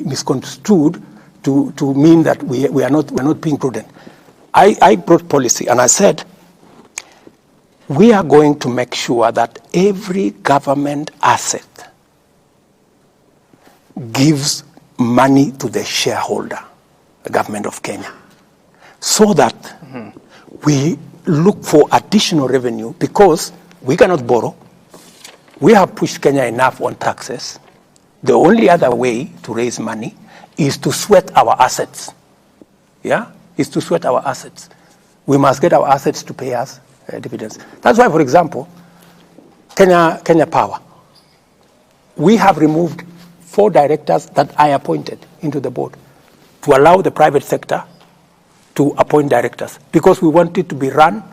misconstrued to mean that we're not being prudent. I brought policy and I said, we are going to make sure that every government asset gives money to the shareholder, the government of Kenya, so that we look for additional revenue, because we cannot borrow. We have pushed Kenya enough on taxes. The only other way to raise money is to sweat our assets. Yeah? Is to sweat our assets. We must get our assets to pay us dividends. That's why, for example, Kenya Power, we have removed 4 directors that I appointed into the board to allow the private sector to appoint directors, because we want it to be run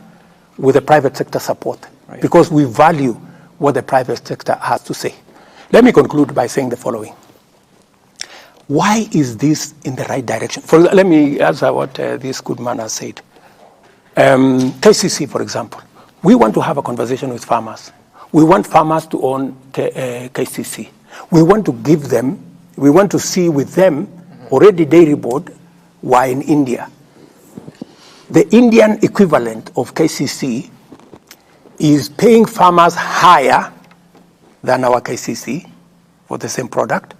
with the private sector support, right, because we value what the private sector has to say. Let me conclude by saying the following. Why is this in the right direction? Let me answer what this good man has said. KCC, for example. We want to have a conversation with farmers. We want farmers to own KCC. We want to give them, we want to see with them, already dairy board were in India. The Indian equivalent of KCC is paying farmers higher than our KCC for the same product,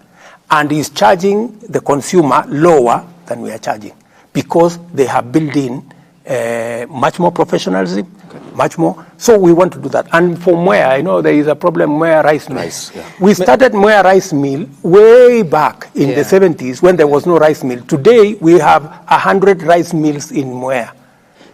and is charging the consumer lower than we are charging, because they have built in much more professionalism, much more. So we want to do that. And for Mwea, I know there is a problem, Mwea rice mill. We started Mwea rice mill way back in the 70s when there was no rice mill. Today, we have 100 rice mills in Mwea.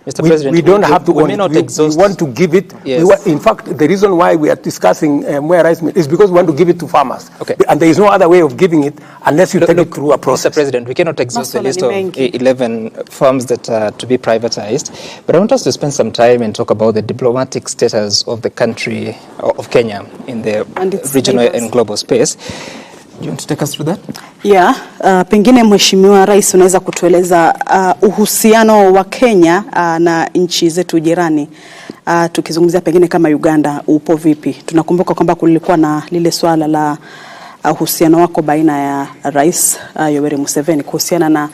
Mr. President, we don't have to own it. We want to give it. Yes. In fact, the reason why we are discussing Mwea rice mill is because we want to give it to farmers. Okay. And there is no other way of giving it unless you take it through a process. Mr. President, we cannot exhaust the list of 11 firms that are to be privatized. But I want us to spend some time and talk about the diplomatic status of the country, of Kenya, in the regional and global space. Do you want to take us through that? Yeah, pengine Mheshimiwa Rais unaweza kutueleza uhusiano wa Kenya na nchi zetu jirani, tukizungumzia pengine kama Uganda upo vipi? Tunakumbuka kwamba kulikuwa na lile swala la uhusiano wako baina ya Rais Yoweri Museveni kuhusiana na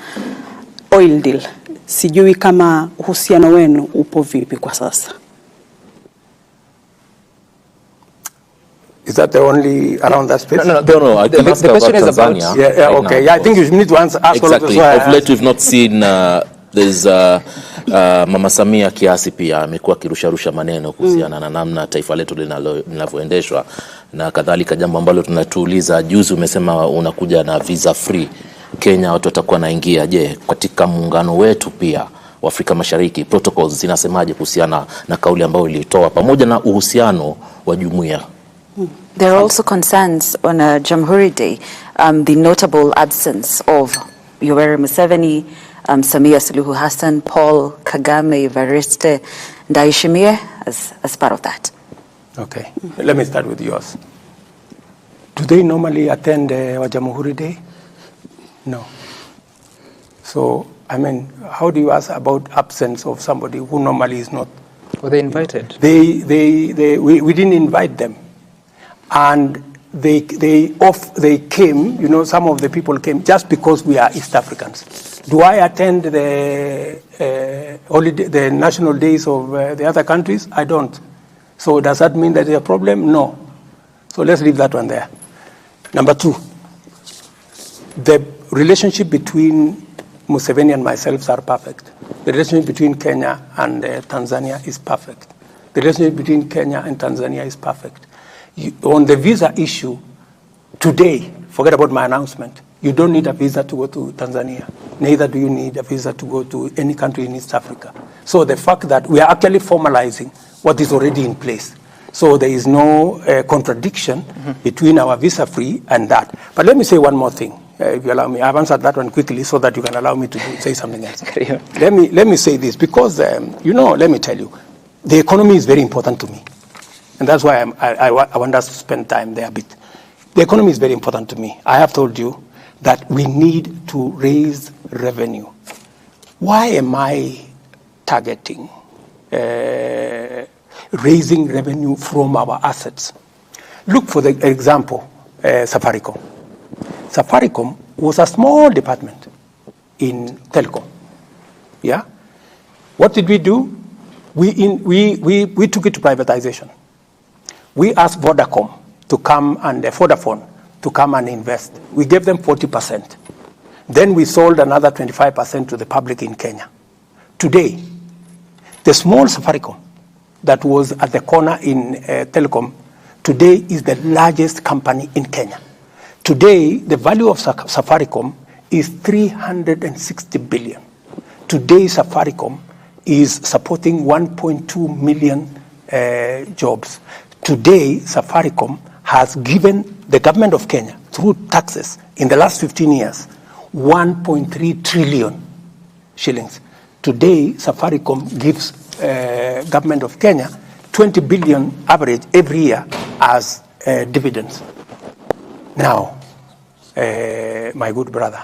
oil deal. Sijui kama uhusiano wenu upo vipi kwa sasa? Is that the only around that space? No. I can ask the question is Tanzania. About, okay. Yeah, I think you need to ask exactly. Of late, we've not seen there's Mama Samia kiasi pia amekuwa kirusha maneno kuhusiana na namna taifa letu linavyoendeshwa na kadhalika, jambo ambalo tunatuuliza. Juzi umesema unakuja na visa free Kenya, watu watakuwa naingia. Je, katika muungano wetu pia wa Afrika Mashariki protocols zinasemaje kuhusiana na kauli ambayo ilitoa pamoja na uhusiano wa jumuiya? There are also concerns on Jamhuri Day, the notable absence of Yoweri Museveni, Samia Suluhu Hassan, Paul Kagame, Evariste Ndayishimiye as part of that. Okay, let me start with yours. Do they normally attend Jamhuri Day? No. So, I mean, how do you ask about absence of somebody who normally is not? Were they invited? We didn't invite them. And they came, some of the people came just because we are East Africans. Do I attend the national days of the other countries? I don't. So does that mean that there's a problem? No. So let's leave that one there. Number 2, the relationship between Museveni and myself are perfect. The relationship between Kenya and Tanzania is perfect. The relationship between Kenya and Tanzania is perfect. On the visa issue, today, forget about my announcement, you don't need a visa to go to Tanzania. Neither do you need a visa to go to any country in East Africa. So the fact that we are actually formalizing what is already in place. So there is no contradiction between our visa-free and that. But let me say one more thing, if you allow me. I've answered that one quickly so that you can allow me to say something else. Let me say this, because, let me tell you, the economy is very important to me. And that's why I want us to spend time there a bit. The economy is very important to me. I have told you that we need to raise revenue. Why am I targeting raising revenue from our assets? Look for the example, Safaricom. Safaricom was a small department in telecom. Yeah? What did we do? We took it to privatization. We asked Vodacom to come and Vodafone to come and invest. We gave them 40%. Then we sold another 25% to the public in Kenya. Today, the small Safaricom that was at the corner in telecom today is the largest company in Kenya. Today, the value of Safaricom is 360 billion. Today, Safaricom is supporting 1.2 million jobs. Today, Safaricom has given the government of Kenya, through taxes, in the last 15 years, 1.3 trillion shillings. Today, Safaricom gives government of Kenya 20 billion average every year as dividends. Now, my good brother,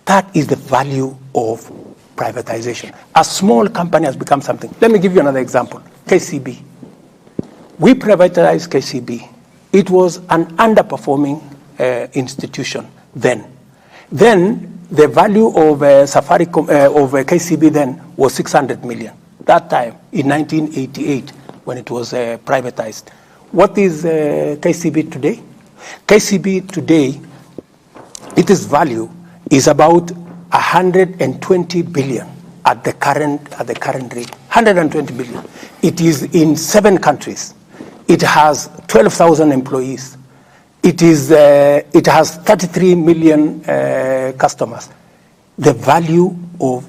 that is the value of privatization. A small company has become something. Let me give you another example. KCB. We privatized KCB. It was an underperforming institution then. Then the value of Safaricom, of KCB then was 600 million. That time, in 1988, when it was privatized. What is KCB today? KCB today, its value is about 120 billion at the current rate. 120 billion. It is in 7 countries. It has 12,000 employees. It has 33 million customers. The value of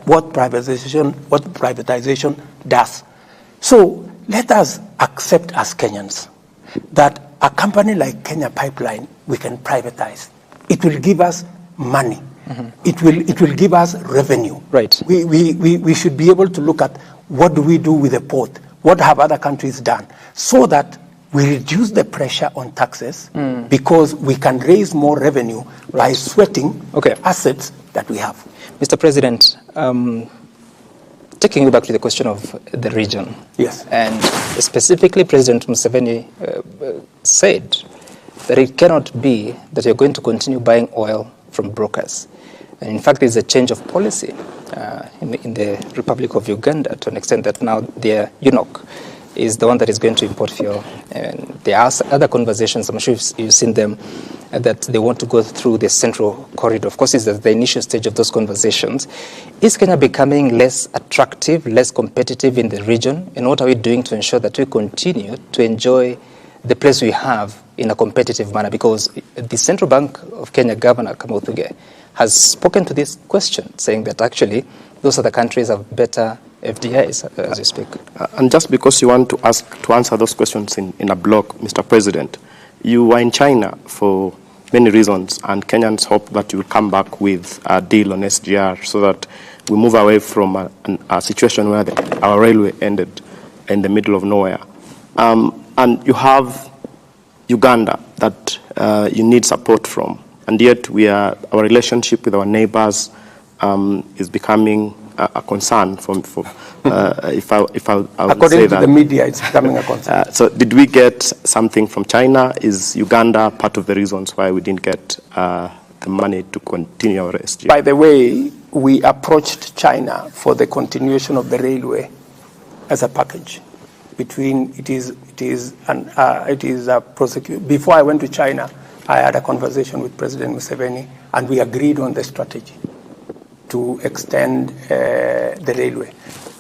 what privatization does. So let us accept as Kenyans that a company like Kenya Pipeline, we can privatize. It will give us money. Mm-hmm. It will give us revenue. Right. We should be able to look at what do we do with the port, what have other countries done, so that we reduce the pressure on taxes because we can raise more revenue by sweating assets that we have. Mr. President, taking you back to the question of the region. Yes. And specifically, President Museveni said that it cannot be that you're going to continue buying oil from brokers. And in fact, there's a change of policy in the Republic of Uganda to an extent that now their eunuch is the one that is going to import fuel. And there are other conversations, I'm sure you've seen them, that they want to go through the central corridor. Of course, it's at the initial stage of those conversations. Is Kenya becoming less attractive, less competitive in the region? And what are we doing to ensure that we continue to enjoy the place we have in a competitive manner? Because the Central Bank of Kenya Governor Kamuthuge has spoken to this question, saying that actually those other countries have better FDIs as you speak. And just because you want to answer those questions in a block, Mr. President, you were in China for many reasons, and Kenyans hope that you will come back with a deal on SGR so that we move away from a situation where our railway ended in the middle of nowhere. And you have Uganda that you need support from, and yet our relationship with our neighbors is becoming a concern if I would according say to that. The media, it's becoming a concern. So did we get something from China? Is Uganda part of the reasons why we didn't get the money to continue our SGR? By the way, we approached China for the continuation of the railway as a package. It is a prosecution. Before I went to China, I had a conversation with President Museveni, and we agreed on the strategy to extend the railway.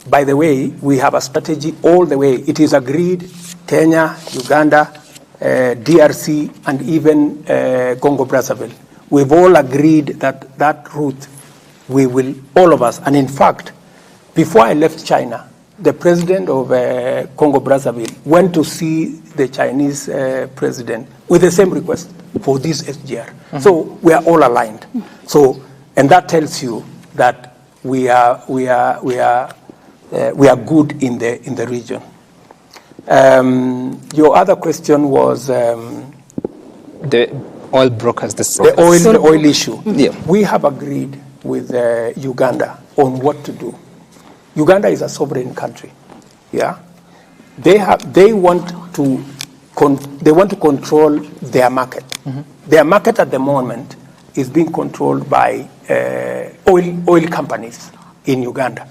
By the way, we have a strategy all the way. It is agreed, Kenya, Uganda, DRC, and even Congo-Brazzaville. We've all agreed that route, we will, all of us. And in fact, before I left China, the president of Congo-Brazzaville went to see the Chinese president with the same request for this SGR. Mm-hmm. So we are all aligned. So, and that tells you that we are good in the region. Your other question was the oil brokers. The oil issue. Yeah. We have agreed with Uganda on what to do. Uganda is a sovereign country. Yeah, they want to they want to control their market. Their market at the moment is being controlled by oil companies in Uganda.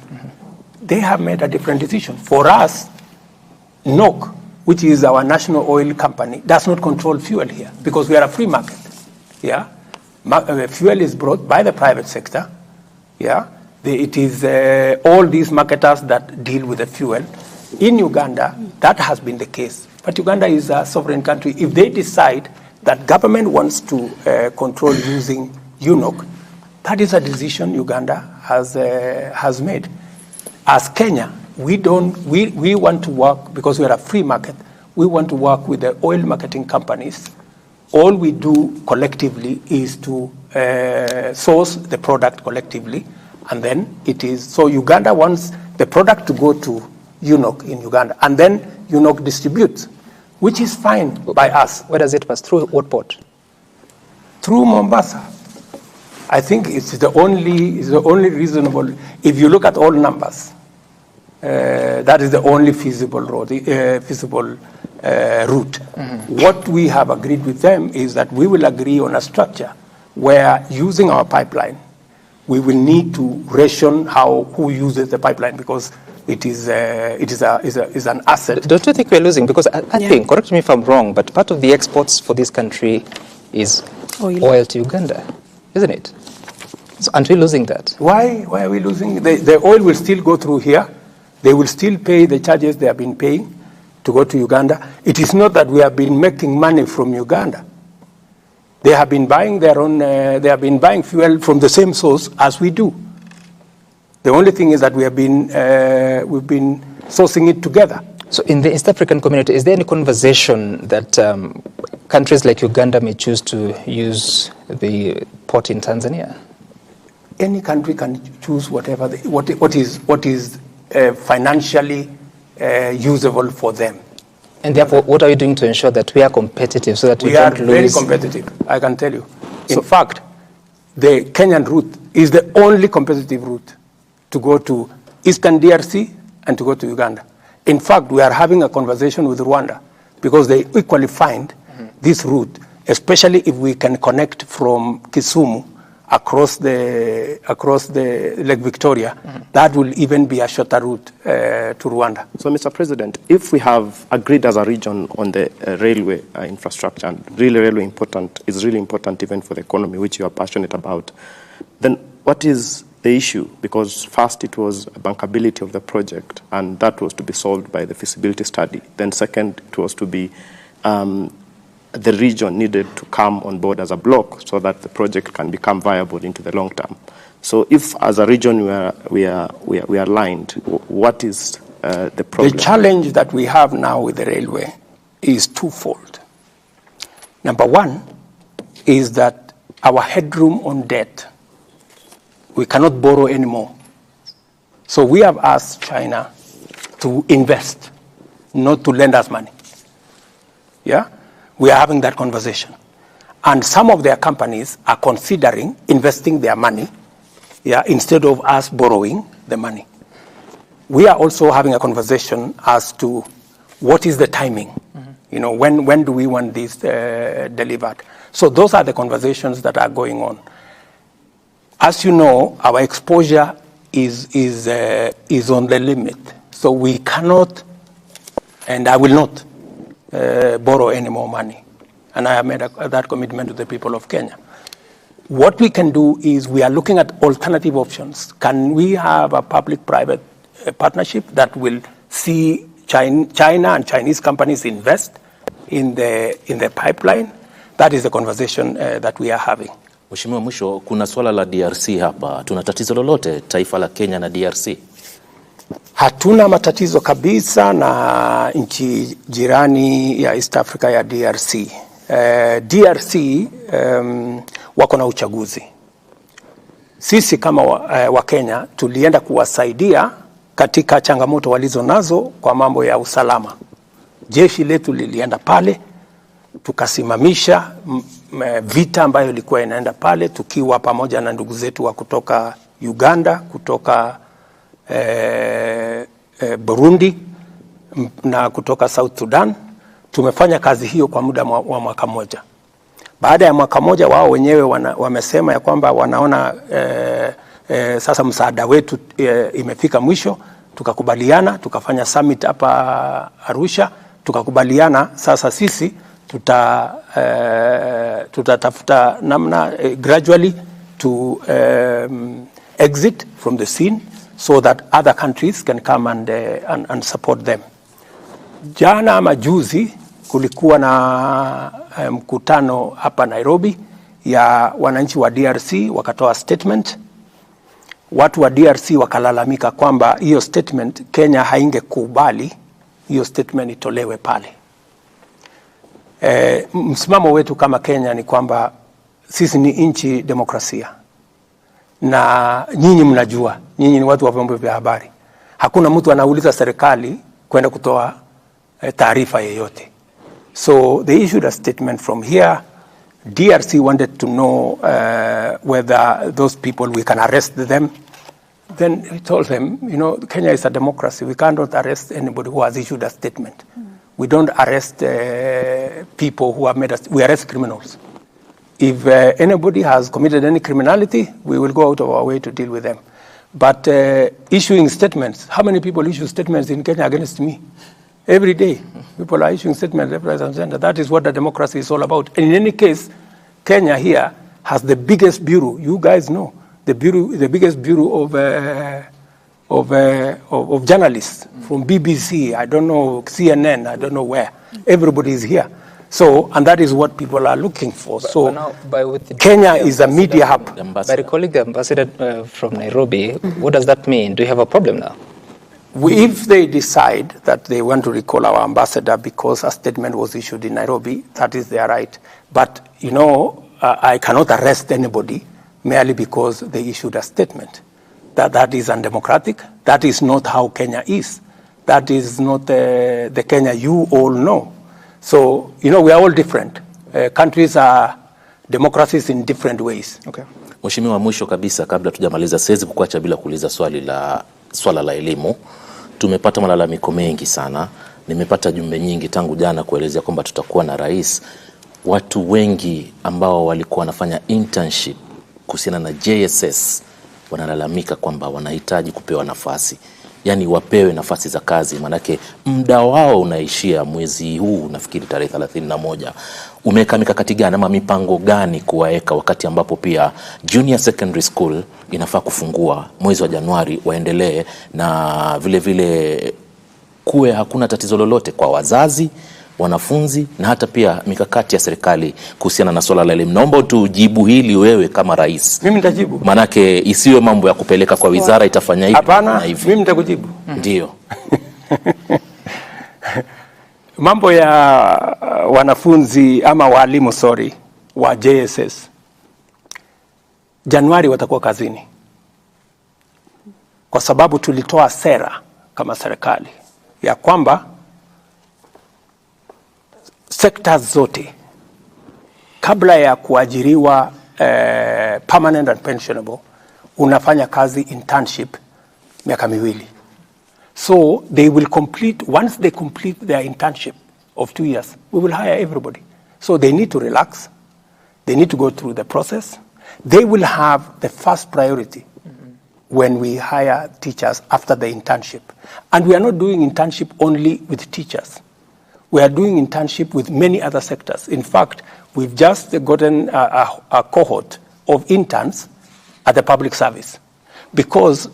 They have made a different decision. For us, NOC, which is our national oil company, does not control fuel here because we are a free market. Yeah, fuel is brought by the private sector. Yeah, it is all these marketers that deal with the fuel. In Uganda, that has been the case. But Uganda is a sovereign country. If they decide that government wants to control using UNOC, that is a decision Uganda has made. As Kenya, we want to work, because we are a free market, we want to work with the oil marketing companies. All we do collectively is to source the product collectively, and then it is, so Uganda wants the product to go to UNOC in Uganda, and then UNOC distributes, which is fine by us. Where does it pass? Through what port? Through Mombasa. I think it's the only reasonable, if you look at all numbers, that is the only feasible road, route. What we have agreed with them is that we will agree on a structure where, using our pipeline, we will need to ration who uses the pipeline, because it is an asset. Don't you think we're losing? Because I think, correct me if I'm wrong, but part of the exports for this country is oil to Uganda, isn't it? So aren't we losing that? Why are we losing? The oil will still go through here. They will still pay the charges they have been paying to go to Uganda. It is not that we have been making money from Uganda. They have been buying their own. They have been buying fuel from the same source as we do. The only thing is that we've been sourcing it together. So in the East African community, is there any conversation that countries like Uganda may choose to use the port in Tanzania? Any country can choose whatever what is financially usable for them. And therefore, what are you doing to ensure that we are competitive so that we don't lose? We are very competitive, I can tell you. In fact, the Kenyan route is the only competitive route to go to Eastern DRC and to go to Uganda. In fact, we are having a conversation with Rwanda because they equally find this route, especially if we can connect from Kisumu across the Lake Victoria. That will even be a shorter route to Rwanda. So, Mr. President, if we have agreed as a region on the railway infrastructure, and really is really important even for the economy, which you are passionate about, then what is the issue? Because first it was bankability of the project, and that was to be solved by the feasibility study. Then second, it was to be the region needed to come on board as a block so that the project can become viable into the long term. So if as a region we are aligned, what is the problem? The challenge that we have now with the railway is twofold. Number one is that our headroom on debt, we cannot borrow anymore. So we have asked China to invest, not to lend us money. Yeah? We are having that conversation. And some of their companies are considering investing their money, instead of us borrowing the money. We are also having a conversation as to what is the timing. You know, when do we want this delivered? So those are the conversations that are going on. As you know, our exposure is on the limit. So we cannot, and I will not, borrow any more money. And I have made that commitment to the people of Kenya. What we can do is we are looking at alternative options. Can we have a public-private partnership that will see China and Chinese companies invest in the pipeline? That is the conversation that we are having. Mheshimiwa, mwisho, kuna swala la DRC hapa. Tuna tatizo lolote taifa la Kenya na DRC? Hatuna matatizo kabisa na nchi jirani ya East Africa ya DRC. DRC wako na uchaguzi. Sisi kama wa Kenya tulienda kuwasaidia katika changamoto walizo nazo kwa mambo ya usalama. Jeshi letu lilienda pale, tukasimamisha vita ambayo ilikuwa inaenda pale, tukiwa pamoja na ndugu zetu wa kutoka Uganda, kutoka Burundi na kutoka South Sudan. tumefanya kazi hiyo kwa muda wa mwaka moja. Baada ya mwaka moja wao wenyewe wamesema ya kwamba wanaona sasa msaada wetu imefika mwisho. Tukakubaliana, tukafanya summit hapa Arusha, tukakubaliana sasa sisi tutatafuta namna gradually to exit from the scene so that other countries can come and support them. Jana ama juzi kulikuwa na mkutano hapa Nairobi ya wananchi wa DRC, wakatoa statement. Watu wa DRC wakalalamika kwamba hiyo statement Kenya haingekubali hiyo statement itolewe pale. Msimamo wetu kama Kenya ni kwamba sisi ni nchi demokrasia. Na nyinyi mnajua, nyinyi ni watu wa vyombo vya habari. Hakuna mtu anauliza serikali kwenda kutoa taarifa yoyote. So they issued a statement from here. DRC wanted to know whether those people, we can arrest them. Then we told them, you know, Kenya is a democracy. We cannot arrest anybody who has issued a statement. We don't arrest people who have made us. We arrest criminals. If anybody has committed any criminality, we will go out of our way to deal with them. But issuing statements, how many people issue statements in Kenya against me? Every day, people are issuing statements left, right, and center. That is what the democracy is all about. And in any case, Kenya here has the biggest bureau. You guys know the biggest bureau of journalists from BBC. I don't know, CNN. I don't know where. Everybody is here. So, and that is what people are looking for. So, now, Kenya is a media hub. By recalling the ambassador from Nairobi, what does that mean? Do you have a problem now? If they decide that they want to recall our ambassador because a statement was issued in Nairobi, that is their right. But, you know, I cannot arrest anybody merely because they issued a statement. That is undemocratic. That is not how Kenya is. That is not the Kenya you all know. So, you know, we are all different. Countries are democracies in different ways. Okay. Mheshimiwa, mwisho kabisa kabla tujamaliza, siwezi kukuacha bila kuuliza swala la elimu. Tumepata malalamiko mengi sana. Nimepata jumbe nyingi tangu jana kuelezea kwamba tutakuwa na rais. Watu wengi ambao walikuwa wanafanya internship kuhusiana na JSS wanalalamika kwamba wanahitaji kupewa nafasi. Yani wapewe nafasi za kazi, manake muda wao unaishia mwezi huu, nafikiri tarehe 31. Umeweka mikakati gani ama mipango gani kuwaeka wakati ambapo pia junior secondary school inafaa kufungua mwezi wa Januari, waendelee na vile vile kuwe hakuna tatizo lolote kwa wazazi, wanafunzi na hata pia mikakati ya serikali kuhusiana na swala la elimu? Naomba tujibu hili wewe kama rais. Mimi nitajibu. Manake isiwe mambo ya kupeleka kwa wizara itafanya hivi na hivi. Mimi nitakujibu. Ndio. Mambo ya wanafunzi ama walimu wa JSS, Januari watakuwa kazini. Kwa sababu tulitoa sera kama serikali ya kwamba sectors zote kabla ya kuajiriwa permanent and pensionable unafanya kazi internship miaka 2. So they will complete, once they complete their internship of 2 years, we will hire everybody. So they need to relax. They need to go through the process. They will have the first priority when we hire teachers after the internship. And we are not doing internship only with teachers. We are doing internship with many other sectors. In fact, we've just gotten a cohort of interns at the public service, because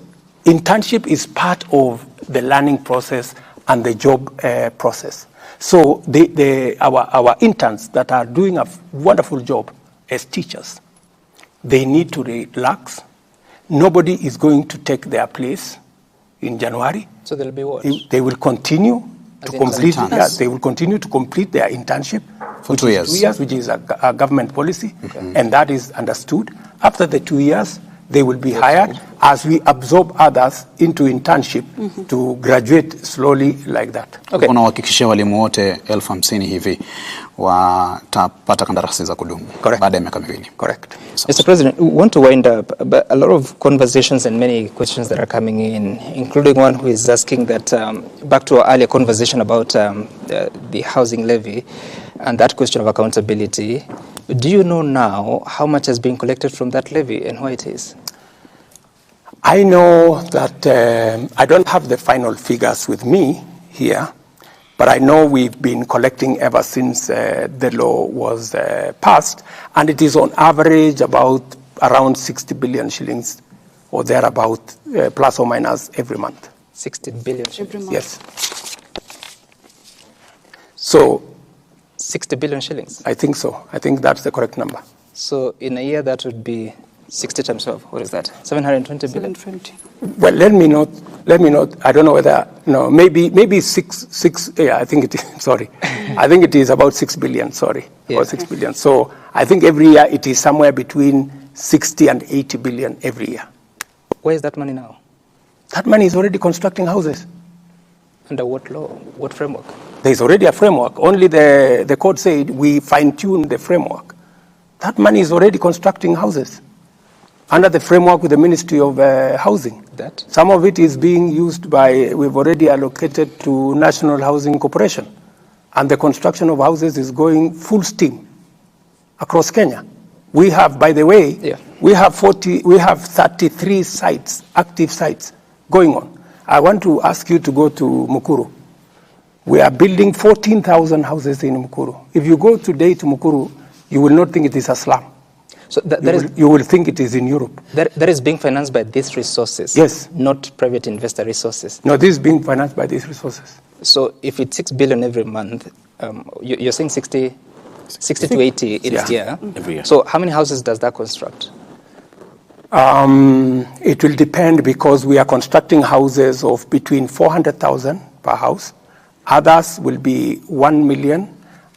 internship is part of the learning process and the job process. So our interns that are doing a wonderful job as teachers, they need to relax. Nobody is going to take their place in January. So they'll be what? They will continue to complete. They will continue to complete their internship for 2 years. 2 years, which is a government policy, and that is understood. After the 2 years, they will be hired as we absorb others into internship to graduate slowly like that. Okay. Unahakikishia walimu wote 50,000 hivi watapata kandarasi za kudumu baada ya miaka miwili. Correct. Mr. President, we want to wind up, but a lot of conversations and many questions that are coming in, including one who is asking that, back to our earlier conversation about the housing levy and that question of accountability, do you know now how much has been collected from that levy and why it is? I know that I don't have the final figures with me here, but I know we've been collecting ever since the law was passed, and it is on average about around 60 billion shillings or thereabout, plus or minus every month. 60 billion shillings? Every month. Yes. So 60 billion shillings? I think so. I think that's the correct number. So in a year that would be 60 times 12. What is that? 720 billion? 720. Well, let me not, I don't know whether, no, maybe six, yeah, I think it is, sorry. I think it is about 6 billion, sorry, about 6 billion. So I think every year it is somewhere between 60 and 80 billion every year. Where is that money now? That money is already constructing houses. Under what law? What framework? There is already a framework. Only the court said we fine-tune the framework. That money is already constructing houses under the framework with the Ministry of Housing. That? Some of it is being used we've already allocated to National Housing Corporation. And the construction of houses is going full steam across Kenya. We have, by the way, we have 33 sites, active sites going on. I want to ask you to go to Mukuru. We are building 14,000 houses in Mukuru. If you go today to Mukuru, you will not think it is a slum. So you will think it is in Europe. That is being financed by these resources? Yes. Not private investor resources? No, this is being financed by these resources. So if it's 6 billion every month, you're saying 60 to 80 each year? Every year. So how many houses does that construct? It will depend because we are constructing houses of between 400,000 per house. Others will be 1 million.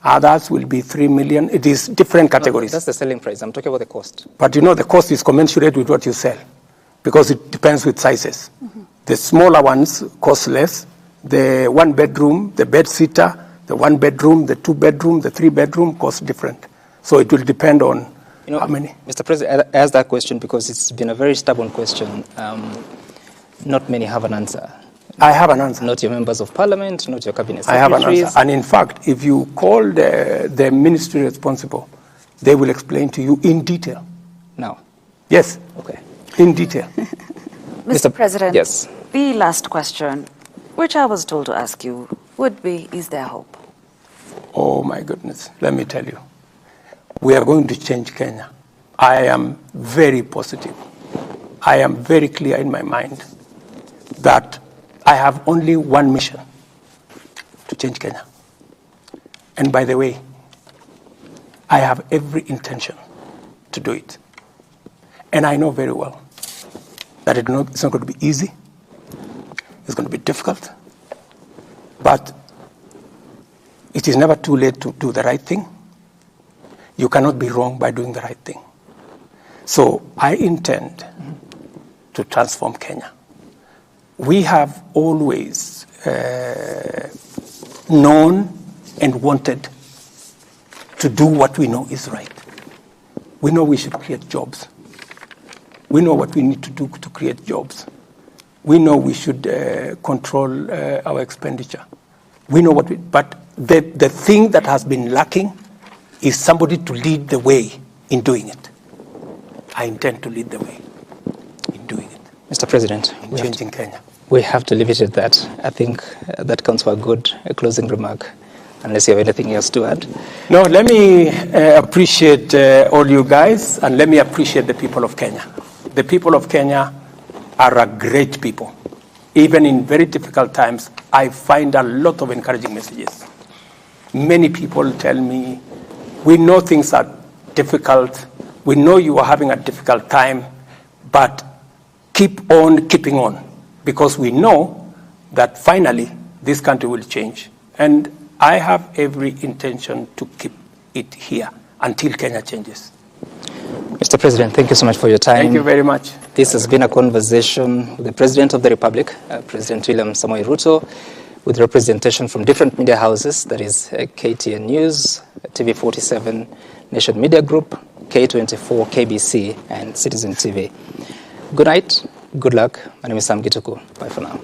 Others will be 3 million. It is different categories. No, that's the selling price. I'm talking about the cost. But you know, the cost is commensurate with what you sell because it depends with sizes. The smaller ones cost less. The 1 bedroom, the bed sitter, the 1 bedroom, the 2 bedroom, the 3 bedroom cost different. So it will depend on how many. Mr. President, I asked that question because it's been a very stubborn question. Not many have an answer. I have an answer. Not your members of parliament, not your cabinet secretaries. I have an answer. And in fact, if you call the ministry responsible, they will explain to you in detail. Now? Yes. Okay. In detail. Mr. President, yes. The last question, which I was told to ask you, would be, is there hope? Oh my goodness, let me tell you. We are going to change Kenya. I am very positive. I am very clear in my mind that I have only one mission, to change Kenya. And by the way, I have every intention to do it. And I know very well that it's not going to be easy. It's going to be difficult. But it is never too late to do the right thing. You cannot be wrong by doing the right thing. So I intend to transform Kenya. We have always known and wanted to do what we know is right. We know we should create jobs. We know what we need to do to create jobs. We know we should control our expenditure. We know what but the thing that has been lacking is somebody to lead the way in doing it. I intend to lead the way in doing it. Mr. President, changing Kenya. We have to leave it at that. I think that counts for a good closing remark, unless you have anything else to add. No, let me appreciate all you guys, and let me appreciate the people of Kenya. The people of Kenya are a great people. Even in very difficult times, I find a lot of encouraging messages. Many people tell me, we know things are difficult, we know you are having a difficult time, but keep on keeping on, because we know that finally this country will change. And I have every intention to keep it here until Kenya changes. Mr. President, thank you so much for your time. Thank you very much. This has been a conversation with the President of the Republic, President William Samoei Ruto, with representation from different media houses, that is KTN News, TV47, Nation Media Group, K24, KBC, and Citizen TV. Good night, good luck. My name is Sam Gituku. Bye for now.